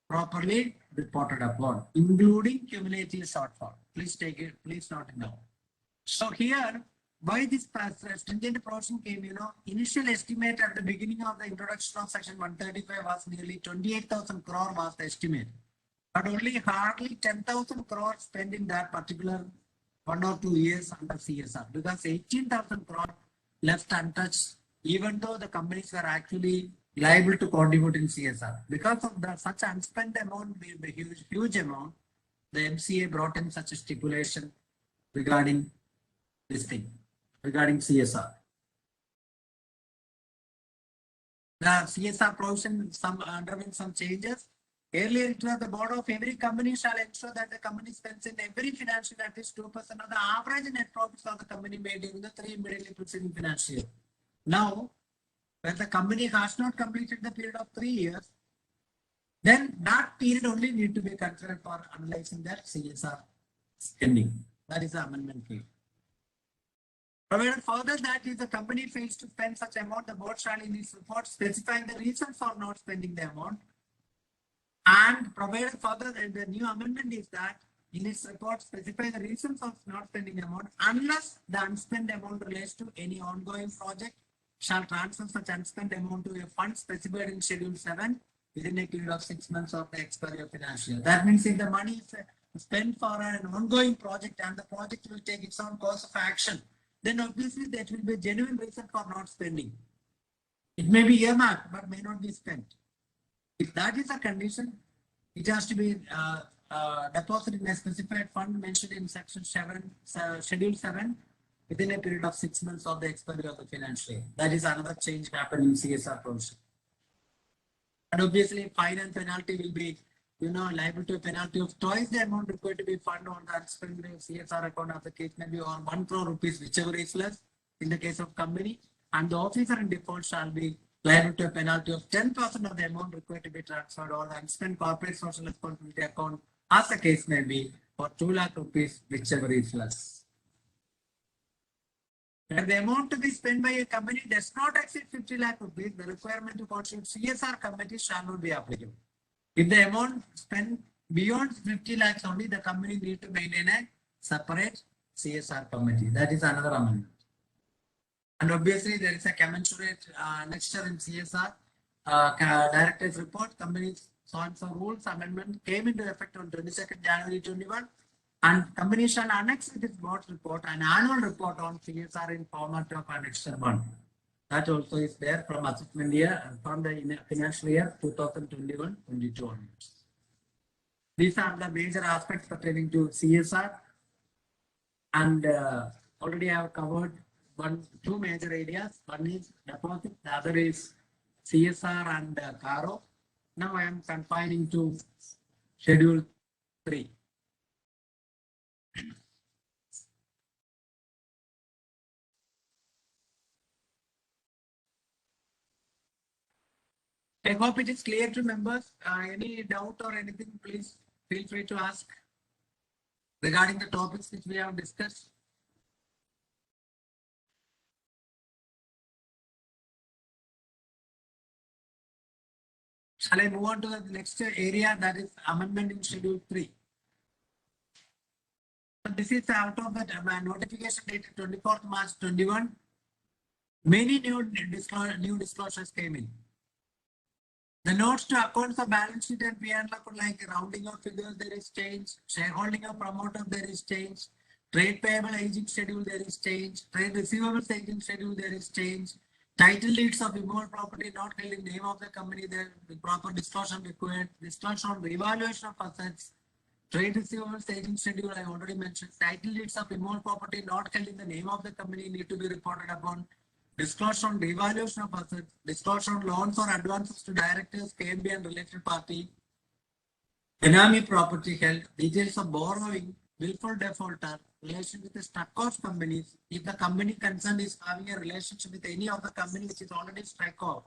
properly reported upon, including cumulative shortfall. Please take it, please note it down. So here, why this stringent provision came, initial estimate at the beginning of the introduction of section 135 was nearly 28,000 crore was the estimate. But only hardly 10,000 crore spent in that particular 1 or 2 years under CSR, because 18,000 crore left untouched, even though the companies were actually liable to contribute in CSR. Because of such unspent amount being a huge amount, the MCA brought in such a stipulation regarding this thing, regarding CSR. The CSR provision underwent some changes. Earlier, it was the board of every company shall ensure that the company spends in every financial year at least 2% of the average net profits of the company made during the 3 immediately preceding financial year. Now, when the company has not completed the period of 3 years, then that period only need to be considered for analyzing that CSR spending. That is the amendment fee. Provided further that if the company fails to spend such amount, the board shall in its report specifying the reasons for not spending the amount. And provided further that the new amendment is that in its report specify the reasons of not spending amount, unless the unspent amount relates to any ongoing project, shall transfer such unspent amount to a fund specified in Schedule 7 within a period of 6 months of the expiry of financial year. That means if the money is spent for an ongoing project and the project will take its own course of action, then obviously that will be a genuine reason for not spending. It may be earmarked, but may not be spent. If that is a condition, it has to be deposited in a specified fund mentioned in section 7, Schedule 7, within a period of 6 months of the expiry of the financial year. That is another change happened in CSR provision. And obviously, fine and penalty will be, liable to a penalty of twice the amount required to be funded on the unspent CSR account of the case may be, or 1 crore rupees, whichever is less in the case of company. And the officer in default shall be liable to a penalty of 10% of the amount required to be transferred or the unspent corporate social responsibility account, as the case may be, or 2 lakh rupees, whichever is less. If the amount to be spent by a company does not exceed 50 lakh rupees, the requirement to constitute CSR committee shall not be applicable. If the amount spent beyond 50 lakhs only, the company need to maintain a separate CSR committee. That is another amendment. And obviously, there is a commensurate next year in CSR director's report. Companies so rules amendment came into effect on 22nd January 21, and company shall annex this board report an annual report on CSR in format of Annexure 1. That also is there from assessment year and from the financial year 2021-22 onwards. These are the major aspects pertaining to CSR, and already I have covered two major areas. One is deposit, the other is CSR and CARO. Now I am confining to Schedule 3. I hope it is clear to members. Any doubt or anything, please feel free to ask regarding the topics which we have discussed. Shall I move on to the next area, that is amendment in Schedule 3? So this is out of that notification dated 24th March 21. Many new disclosures came in. The notes to accounts of balance sheet and P&L like rounding of figures, there is change. Shareholding of promoter, there is change. Trade payable aging schedule, there is change. Trade receivables aging schedule, there is change. Title deeds of immovable property not held in the name of the company, there the proper disclosure required. Disclosure on revaluation of assets. Trade receivables aging schedule, I already mentioned. Title deeds of immovable property not held in the name of the company need to be reported upon. disclosure on revaluation of assets, disclosure on loans or advances to directors, KMB and related party, benami property held, details of borrowing, willful defaulter, relation with the struck-off companies. If the company concerned is having a relationship with any of the company which is already struck off,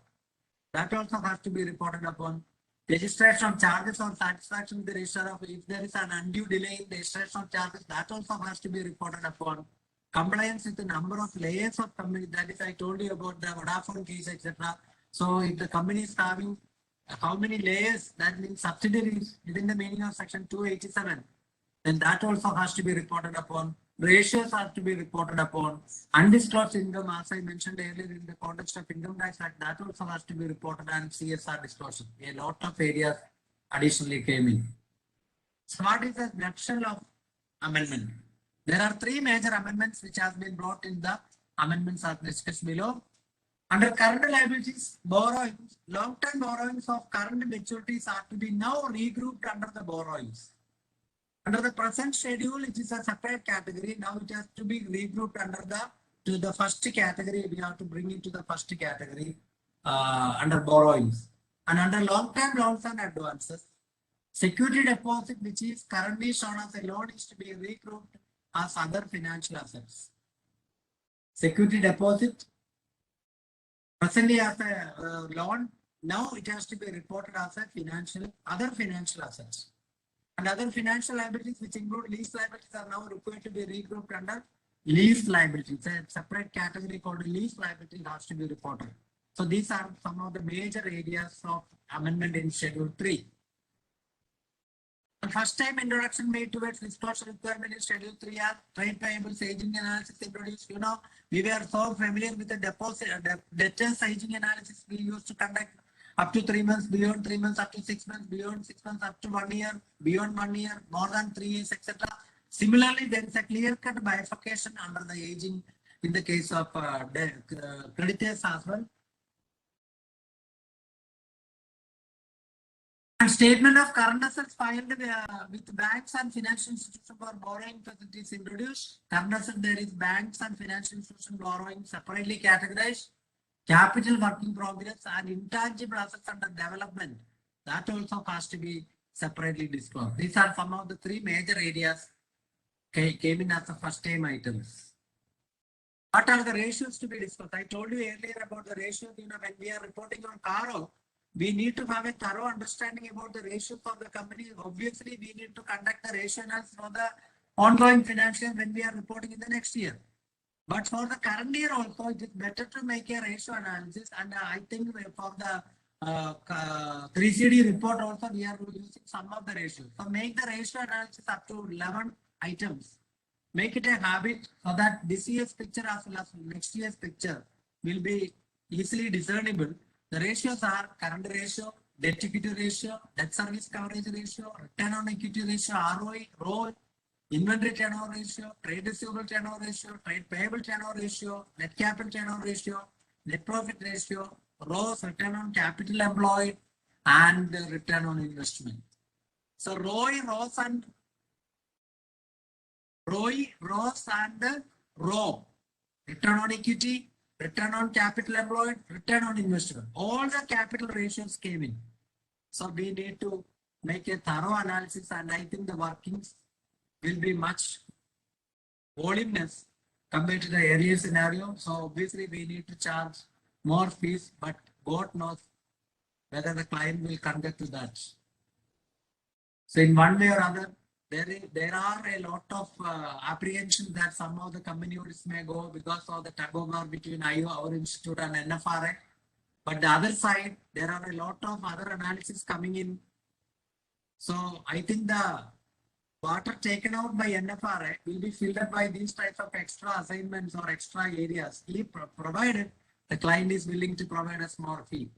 that also has to be reported upon. Registration of charges or satisfaction with the registrar of, if there is an undue delay in the registration of charges, that also has to be reported upon. Compliance with the number of layers of company, that is, I told you about the Vodafone case, etc. So if the company is having how many layers, that means subsidiaries within the meaning of section 287, then that also has to be reported upon. Ratios have to be reported upon. Undisclosed income, as I mentioned earlier in the context of Income Tax Act, that also has to be reported, and CSR disclosure. A lot of areas additionally came in. So what is the nutshell of amendment? There are three major amendments which have been brought in the amendments as discussed below. Under current liabilities, borrowings, long-term borrowings of current maturities are to be now regrouped under the borrowings. Under the present schedule, it is a separate category. Now it has to be regrouped under the first category. We have to bring it to the first category under borrowings. And under long-term loans and advances, security deposit, which is currently shown as a loan, is to be regrouped as other financial assets. Security deposit, presently as a loan, now it has to be reported as a other financial assets. And other financial liabilities, which include lease liabilities, are now required to be regrouped under lease liabilities. A separate category called lease liability has to be reported. So these are some of the major areas of amendment in Schedule 3. The first time introduction made towards disclosure requirement in Schedule 3 are trade payables aging analysis introduced. You know, we were so familiar with the deposit debtors aging analysis we used to conduct up to 3 months, beyond 3 months, up to 6 months, beyond 6 months, up to 1 year, beyond 1 year, more than 3 years, etc. Similarly, there is a clear-cut bifurcation under the aging in the case of creditors as well. And statement of current assets filed with banks and financial institutions for borrowing facilities introduced. Current asset, there is banks and financial institution borrowing separately categorized. Capital work in progress and intangible assets under development, that also has to be separately disclosed. These are some of the three major areas came in as the first time items. What are the ratios to be discussed? I told you earlier about the ratios. You know, when we are reporting on CARO, we need to have a thorough understanding about the ratios of the company. Obviously, we need to conduct the ratio analysis for the ongoing financial when we are reporting in the next year. But for the current year also, it is better to make a ratio analysis. And I think for the 3CD report also, we are using some of the ratios. So make the ratio analysis up to 11 items. Make it a habit so that this year's picture as well as next year's picture will be easily discernible. The ratios are current ratio, debt equity ratio, debt service coverage ratio, return on equity ratio, ROE, ROE, inventory turnover ratio, trade receivable turnover ratio, trade payable turnover ratio, net capital turnover ratio, net profit ratio, ROS, return on capital employed, and return on investment. So ROE, ROS, and ROE, return on equity, return on capital employed, return on investment. All the capital ratios came in. So we need to make a thorough analysis, and I think the workings will be much voluminous compared to the area scenario. So obviously we need to charge more fees, but God knows whether the client will conduct to that. So in one way or other, there are a lot of apprehension that some of the company audits may go because of the tug of war between our institute and NFRA. But the other side, there are a lot of other analysis coming in. So I think the water taken out by NFRA will be filled up by these types of extra assignments or extra areas, if provided the client is willing to provide a small fee.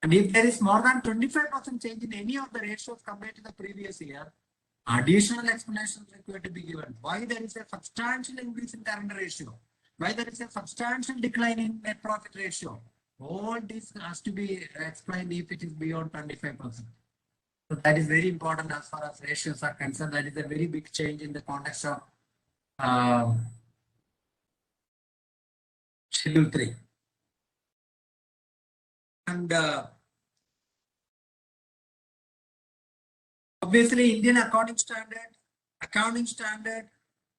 And if there is more than 25% change in any of the ratios compared to the previous year, additional explanations required to be given. Why there is a substantial increase in current ratio? Why there is a substantial decline in net profit ratio? All this has to be explained if it is beyond 25%. So that is very important as far as ratios are concerned. That is a very big change in the context of Schedule 3. And obviously Indian accounting standard,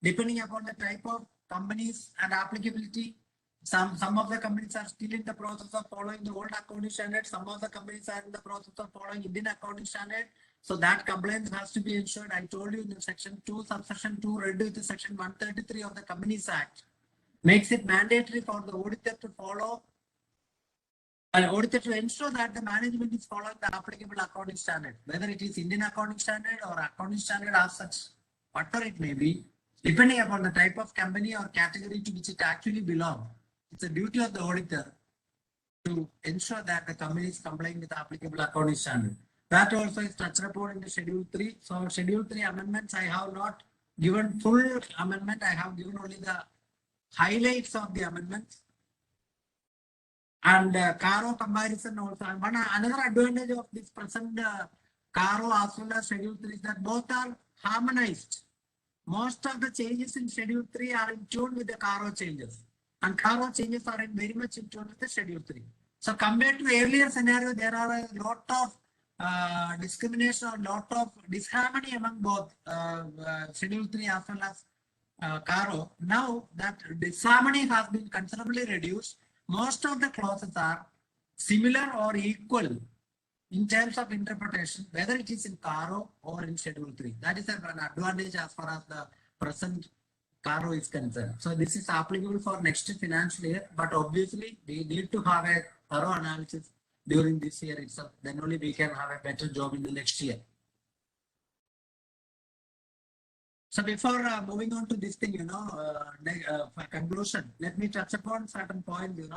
depending upon the type of companies and applicability. Some of the companies are still in the process of following the old accounting standard. Some of the companies are in the process of following Indian accounting standard. So that compliance has to be ensured. I told you in the section 2, subsection 2, read with the section 133 of the Companies Act, makes it mandatory for the auditor to follow, an auditor to ensure that the management is following the applicable accounting standard, whether it is Indian accounting standard or accounting standard as such, whatever it may be, depending upon the type of company or category to which it actually belongs. It's a duty of the auditor to ensure that the company is complying with the applicable accounting standard. That also is touched upon in the Schedule 3. So Schedule 3 amendments, I have not given full amendment. I have given only the highlights of the amendments. And CARO comparison also. And another advantage of this present CARO as well as Schedule 3 is that both are harmonized. Most of the changes in Schedule 3 are in tune with the CARO changes. And CARO changes are very much in tune with the Schedule 3. So compared to earlier scenario, there are a lot of discrimination or lot of disharmony among both Schedule 3 as well as CARO. Now that disharmony has been considerably reduced, most of the clauses are similar or equal in terms of interpretation, whether it is in CARO or in Schedule 3. That is an advantage as far as the present CARO is concerned. So this is applicable for next financial year, but obviously we need to have a thorough analysis during this year itself. Then only we can have a better job in the next year. So before moving on to this thing, for conclusion, let me touch upon certain points,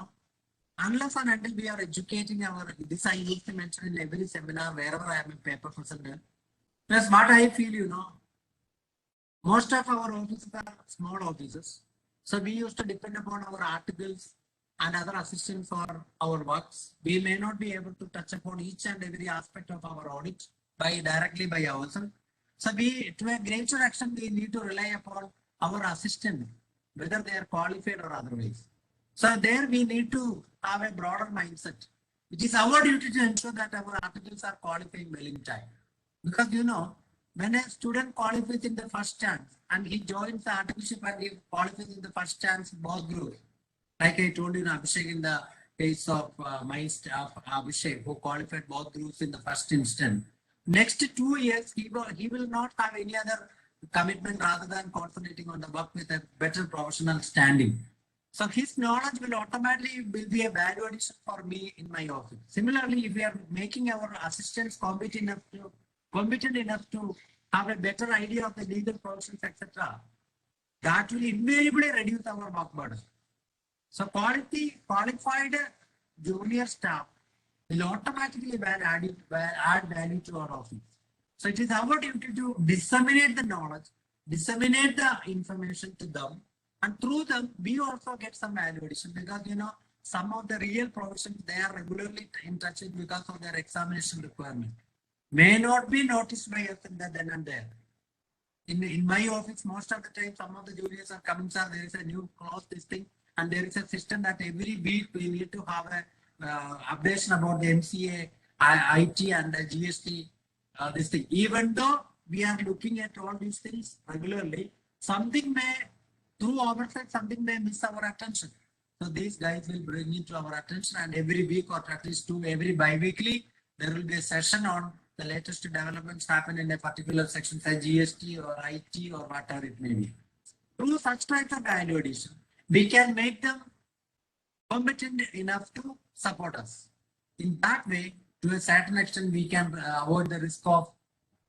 unless and until we are educating this I used to mention in every seminar, wherever I am a paper presenter. That's what I feel, most of our offices are small offices. So we used to depend upon our articles and other assistants for our works. We may not be able to touch upon each and every aspect of our audit directly by ourselves. So to a greater extent, we need to rely upon our assistant, whether they are qualified or otherwise. So there we need to have a broader mindset. It is our duty to ensure that our articles are qualifying well in time. Because when a student qualifies in the first chance and he joins the articleship and he qualifies in the first chance both groups, like I told you, Abhishek, in the case of my staff, Abhishek, who qualified both groups in the first instance. Next 2 years, he will not have any other commitment rather than concentrating on the work with a better professional standing. So his knowledge will automatically be a value addition for me in my office. Similarly, if we are making our assistants competent enough to have a better idea of the legal functions, etc., that will invariably reduce our work burden. So qualified junior staff will automatically add value to our office. So it is our duty to disseminate the knowledge, disseminate the information to them, and through them we also get some value addition, because some of the real professions they are regularly in touch with because of their examination requirement. May not be noticed by us in the then and there. In my office, most of the time, some of the juniors are coming, sir, there is a new clause, this thing, and there is a system that every week we need to have a updation about the MCA, IT and the GST, this thing. Even though we are looking at all these things regularly, something may, through oversight, something may miss our attention. So these guys will bring it to our attention, and every week or at least every bi-weekly, there will be a session on the latest developments happen in a particular section, say GST or IT or whatever it may be. Through such types of value addition, we can make them competent enough to support us. In that way, to a certain extent, we can avoid the risk of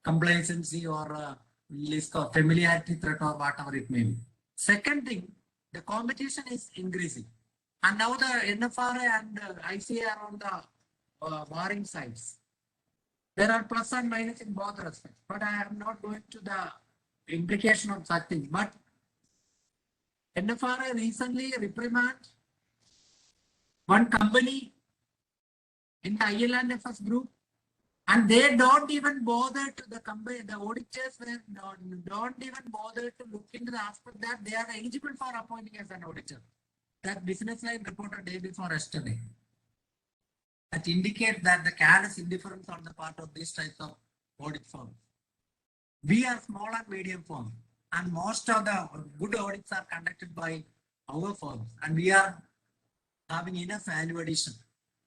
complacency or risk of familiarity threat or whatever it may be. Second thing, the competition is increasing. And now the NFRA and ICA are on the warring sides. There are plus and minus in both respects, but I am not going to the implication of such things. But NFRA recently reprimanded one company in the IL&FS group, and they don't even bother to the company, the auditors don't even bother to look into the aspect that they are eligible for appointing as an auditor. that business line reported day before yesterday. That indicates that the careless indifference on the part of these types of audit firms. We are small and medium firms, and most of the good audits are conducted by our firms, and we are having enough value addition.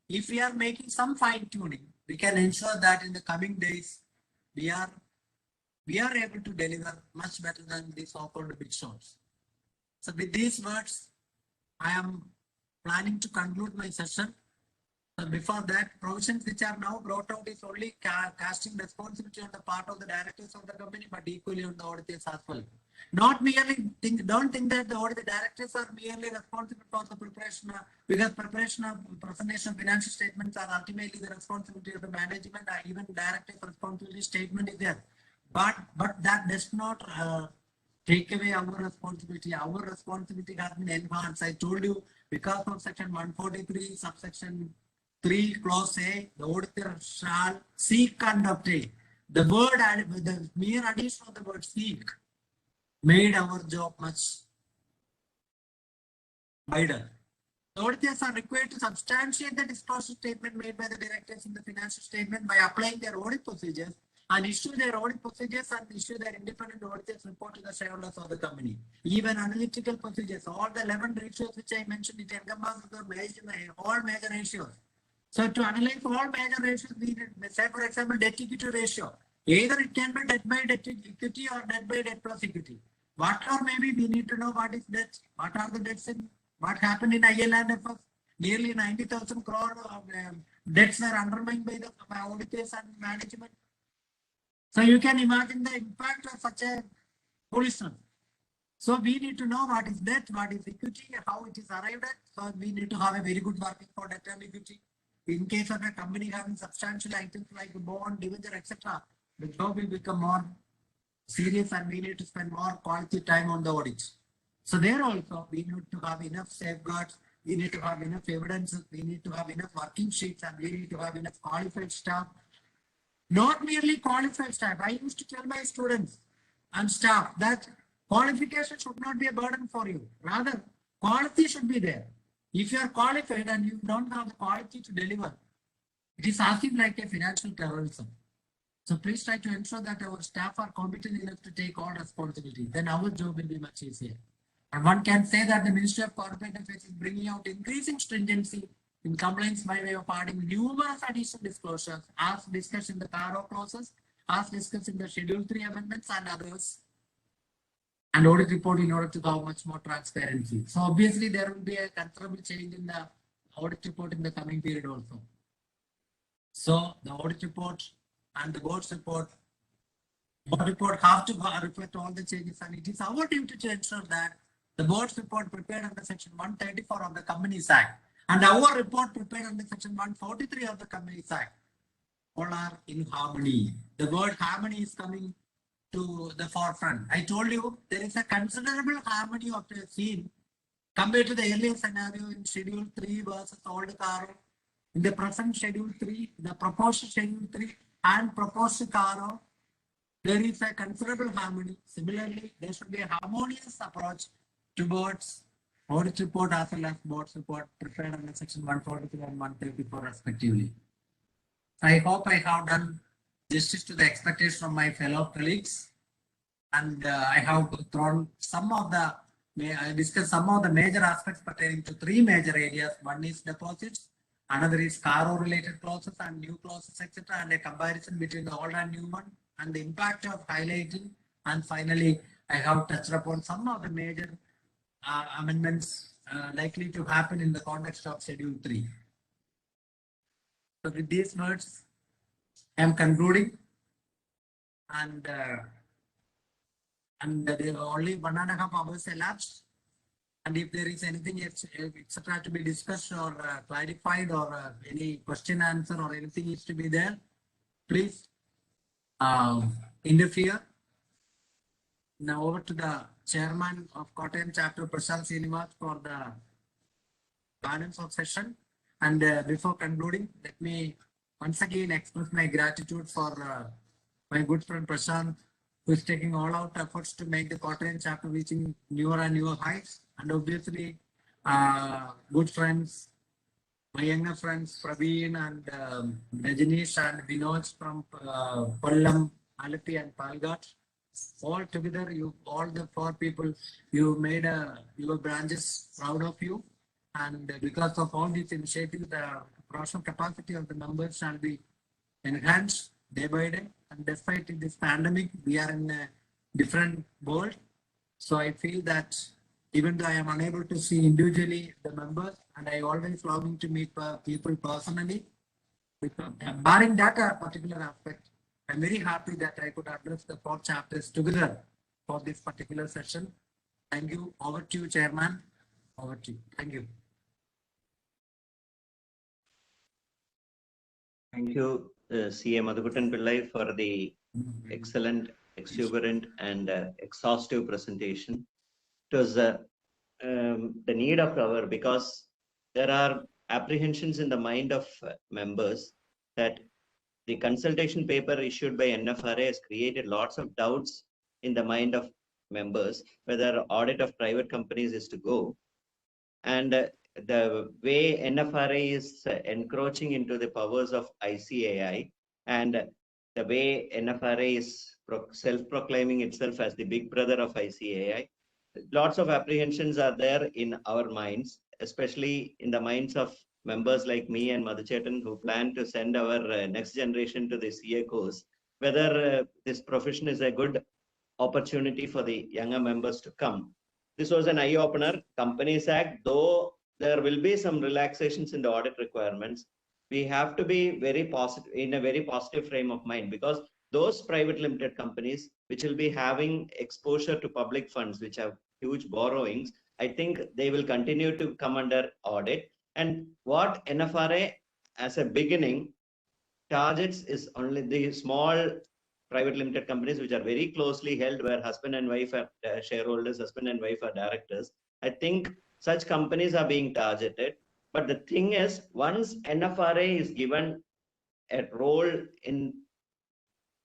If we are making some fine tuning, we can ensure that in the coming days, we are able to deliver much better than these so-called big shots. So with these words, I am planning to conclude my session. So before that, provisions which are now brought out is only casting responsibility on the part of the directors of the company, but equally on the auditors as well. Not merely don't think that the directors are merely responsible for the preparation because preparation of presentation of financial statements are ultimately the responsibility of the management. Even directors' responsibility statement is there, but that does not take away our responsibility. Our responsibility has been enhanced. I told you because of section 143, subsection 3, clause A, the auditor shall seek and obtain. The word added, the mere addition of the word seek made our job much wider. The auditors are required to substantiate the disclosure statement made by the directors in the financial statement by applying their audit procedures and issue their audit procedures and issue their independent auditors report to the shareholders of the company. Even analytical procedures, all the 11 ratios which I mentioned, it encompasses all major ratios. So to analyze all major ratios, we need, say for example, debt equity ratio. Either it can be debt by debt equity or debt by debt plus equity. What or maybe we need to know what is debt, what are the debts in, what happened in IL&FS. Nearly 90,000 crore of debts were undermined by the auditors and management. So you can imagine the impact of such a foolishness. So we need to know what is debt, what is equity, how it is arrived at. So we need to have a very good working for debt and equity. In case of a company having substantial items like bond, debenture, etc., the job will become more serious and we need to spend more quality time on the audits. So there also we need to have enough safeguards, we need to have enough evidence, we need to have enough working sheets, and we need to have enough qualified staff. Not merely qualified staff. I used to tell my students and staff that qualification should not be a burden for you. Rather, quality should be there. If you are qualified and you don't have the quality to deliver, it is acting like a financial terrorism. So please try to ensure that our staff are competent enough to take all responsibility. Then our job will be much easier. And one can say that the Ministry of Corporate Affairs is bringing out increasing stringency in compliance by way of adding numerous additional disclosures as discussed in the CARO clauses, as discussed in the Schedule 3 amendments and others, and audit report in order to have much more transparency. So obviously there will be a considerable change in the audit report in the coming period also. So the audit report and the board's report have to reflect all the changes, and it is our duty to ensure that the board's report prepared under section 134 of the Companies Act and our report prepared under section 143 of the Companies Act all are in harmony. The word harmony is coming to the forefront. I told you there is a considerable harmony of the scene compared to the earlier scenario in Schedule 3 versus old CARO. In the present Schedule 3, the proposed Schedule 3 and proposed CARO, there is a considerable harmony. Similarly, there should be a harmonious approach towards audit report as well as board's report prepared under section 143 and 134 respectively. I hope I have done justice to the expectation of my fellow colleagues, and I have thrown some of the, I discussed some of the major aspects pertaining to three major areas. One is deposits, another is CARO related clauses and new clauses, etc., and a comparison between the old and new one, and the impact of highlighting. And finally, I have touched upon some of the major amendments likely to happen in the context of Schedule 3. So with these words, I am concluding, and there are only 1.5 hours elapsed. And if there is anything etc. to be discussed or clarified, or any question answer or anything is to be there, please interfere. Now over to the chairman of Kottayam chapter, Prashant Srinivas, for the balance of session. And before concluding, let me once again express my gratitude for my good friend Prashant, who is taking all out efforts to make the Kottayam chapter reaching newer and newer heights. And obviously, good friends, my younger friends Praveen and Rajनीश and Vinod from Kollam, Alapi and Palghat. All together, you all the 4 people, you made your branches proud of you. And because of all these initiatives, the production capacity of the members shall be enhanced day by day. And despite this pandemic, we are in a different world. So I feel that even though I am unable to see individually the members, and I always longing to meet people personally, barring that particular aspect, I'm very happy that I could address the 4 chapters together for this particular session. Thank you. Over to you, Chairman. Over to you. Thank you. Thank you, CA Madhukuttan Pillai, for the excellent, exuberant, and exhaustive presentation. It was the need of our, because there are apprehensions in the mind of members that the consultation paper issued by NFRA has created lots of doubts in the mind of members whether audit of private companies is to go. And the way NFRA is encroaching into the powers of ICAI, and the way NFRA is self-proclaiming itself as the big brother of ICAI, lots of apprehensions are there in our minds, especially in the minds of members like me and Madhuchetan, who plan to send our next generation to the CA course, whether this profession is a good opportunity for the younger members to come. This was an eye-opener. Companies Act, though there will be some relaxations in the audit requirements, we have to be very positive, in a very positive frame of mind, because those private limited companies which will be having exposure to public funds, which have huge borrowings, I think they will continue to come under audit. And what NFRA as a beginning targets is only the small private limited companies which are very closely held, where husband and wife are shareholders, husband and wife are directors. I think such companies are being targeted. But the thing is, once NFRA is given a role in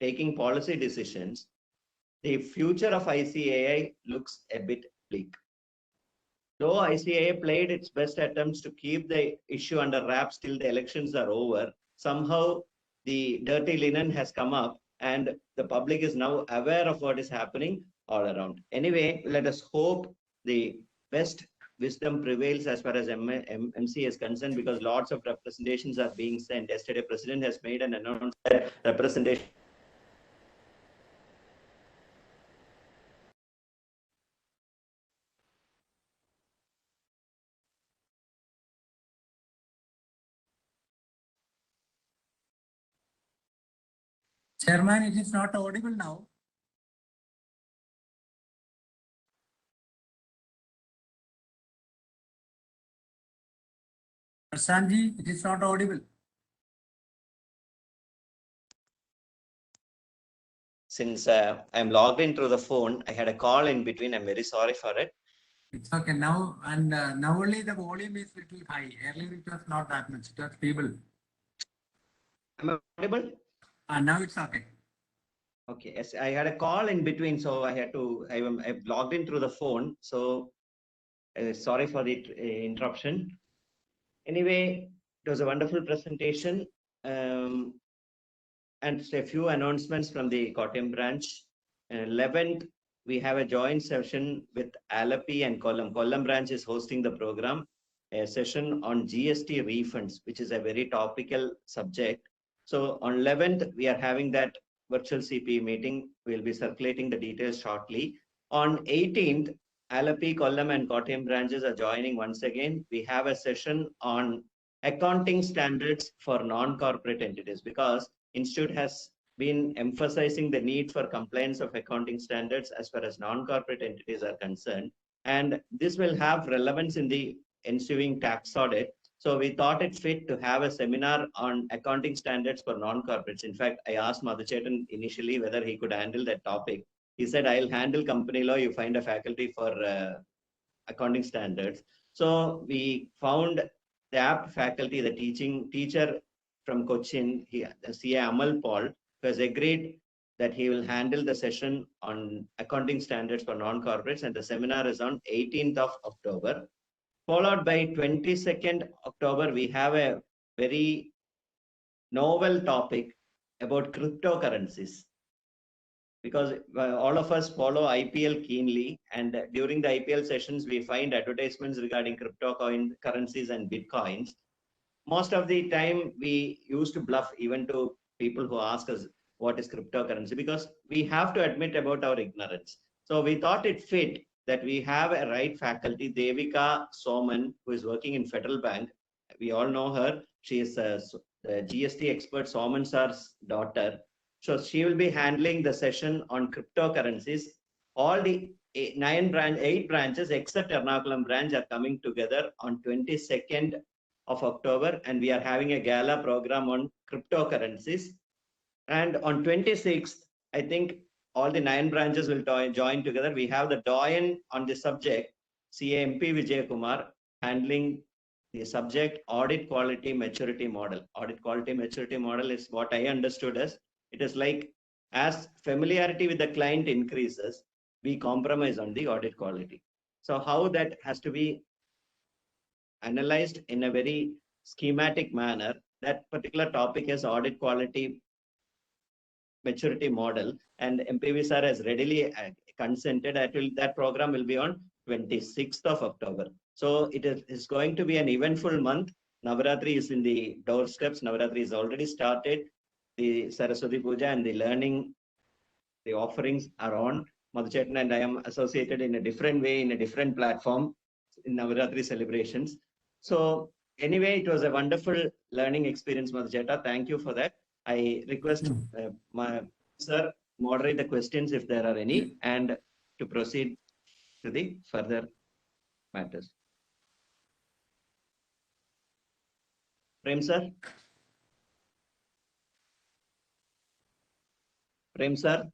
taking policy decisions, the future of ICAI looks a bit bleak. Though ICAI played its best attempts to keep the issue under wraps till the elections are over, somehow the dirty linen has come up and the public is now aware of what is happening all around. Anyway, let us hope the best wisdom prevails as far as MC is concerned, because lots of representations are being sent. Yesterday, President has made an announcement that representation. Chairman, it is not audible now. Sanji, it is not audible. Since I'm logged in through the phone, I had a call in between. I'm very sorry for it. It's okay now, and now only the volume is little high. Earlier it was not that much. It was feeble. Am I audible? Now it's okay. Okay, yes, I had a call in between, so I had to, I've logged in through the phone. So sorry for the interruption. Anyway, it was a wonderful presentation. And a few announcements from the Kottayam branch. 11th, we have a joint session with Alapi and Kollam. Kollam branch is hosting the program, a session on GST refunds, which is a very topical subject. So on 11th, we are having that virtual CP meeting. We'll be circulating the details shortly. On 18th, Alapi, Kollam and Kottayam branches are joining once again. We have a session on accounting standards for non-corporate entities, because Institute has been emphasizing the need for compliance of accounting standards as far as non-corporate entities are concerned. And this will have relevance in the ensuing tax audit. So we thought it fit to have a seminar on accounting standards for non-corporates. In fact, I asked Madhuchetan initially whether he could handle that topic. He said, I'll handle company law. You find a faculty for accounting standards. So we found the apt faculty, the teacher from Cochin, CA Amal Paul, who has agreed that he will handle the session on accounting standards for non-corporates, and the seminar is on 18th of October. followed by 22nd October, we have a very novel topic about cryptocurrencies. Because all of us follow IPL keenly, and during the IPL sessions, we find advertisements regarding cryptocurrencies and Bitcoins. Most of the time, we used to bluff even to people who ask us what is cryptocurrency, because we have to admit about our ignorance. So we thought it fit that we have a right faculty, Devika Soman, who is working in Federal Bank. We all know her. She is the GST expert, Soman sir's daughter. So she will be handling the session on cryptocurrencies. All the 8 branches except Ernakulam branch are coming together on 22nd of October, and we are having a gala program on cryptocurrencies. And on 26th, I think all the 9 branches will join together. We have the doyen on the subject, CAMP Vijay Kumar, handling the subject audit quality maturity model. Audit quality maturity model is what I understood as, it is like as familiarity with the client increases, we compromise on the audit quality. So how that has to be analyzed in a very schematic manner, that particular topic is audit quality maturity model, and MPV sir has readily consented. That program will be on 26th of October. So it is going to be an eventful month. Navaratri is in the doorsteps. Navaratri is already started. The Saraswati Puja and the learning, the offerings are on. Madhuchetan and I am associated in a different way, in a different platform in Navaratri celebrations. So anyway, it was a wonderful learning experience, Madhucheta. Thank you for that. I request my sir moderate the questions if there are any, and to proceed to the further matters. Prem sir. Prem sir.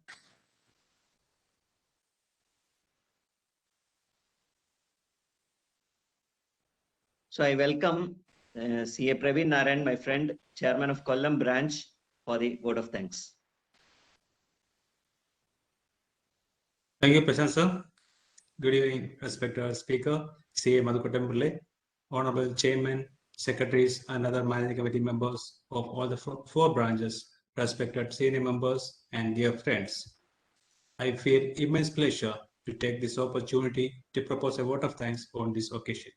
So I welcome CA Praveen Narayan, my friend, chairman of Kollam branch, for the vote of thanks. Thank you, Prashant sir. Good evening, respected speaker, CA Madhukotam, honorable chairman, secretaries, and other managing committee members of all the 4 branches, respected senior members, and dear friends. I feel immense pleasure to take this opportunity to propose a vote of thanks on this occasion.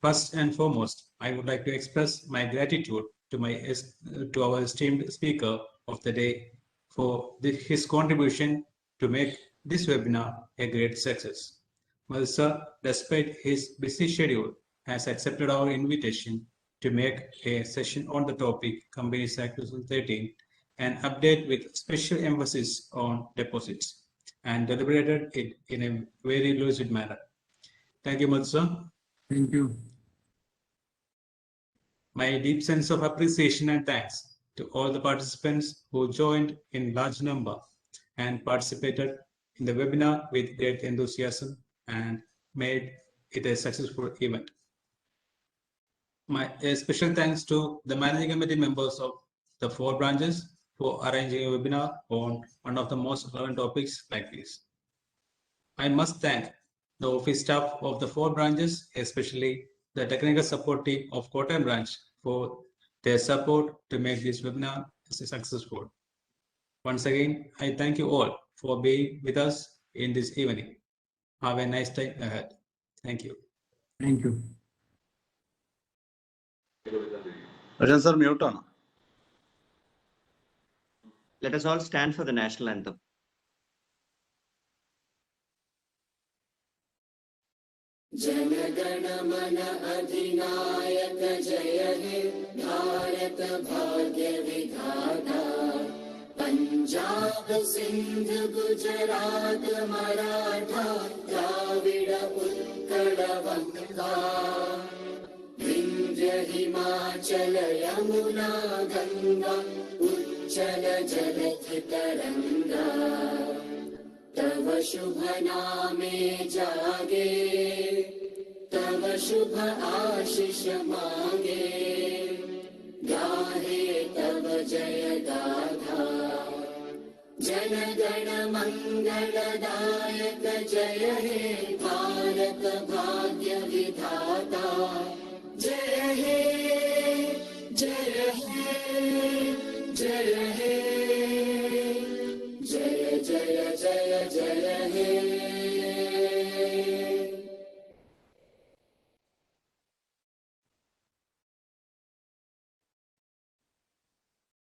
First and foremost, I would like to express my gratitude to our esteemed speaker of the day for his contribution to make this webinar a great success. Well, sir, despite his busy schedule, has accepted our invitation to make a session on the topic Companies Act 2013, an update with special emphasis on deposits, and deliberated it in a very lucid manner. Thank you much, sir. Thank you. My deep sense of appreciation and thanks to all the participants who joined in large number and participated in the webinar with great enthusiasm and made it a successful event. A special thanks to the managing committee members of the 4 branches for arranging a webinar on one of the most relevant topics like this. I must thank the office staff of the 4 branches, especially the technical support team of Kottayam branch, for their support to make this webinar successful. Once again, I thank you all for being with us in this evening. Have a nice time ahead. Thank you. Thank you. Prashant sir, mute on. Let us all stand for the national anthem. जनगण मन अधिनायक जय हे भारत भाग्य विधाता पंजाब सिंध गुजरात मराठा द्राविड़ उत्कल बंगा विंध्य हिमाचल यमुना गंगा उच्चल जलधि तरंगा तव शुभ नामे जागे तव शुभ आशीष मांगे गाहे तव जय गाथा जन गण मंगलदायक जय हे भारत जनक भाग्य विधाता जय हे जय हे जय हे जय जय जय जय हे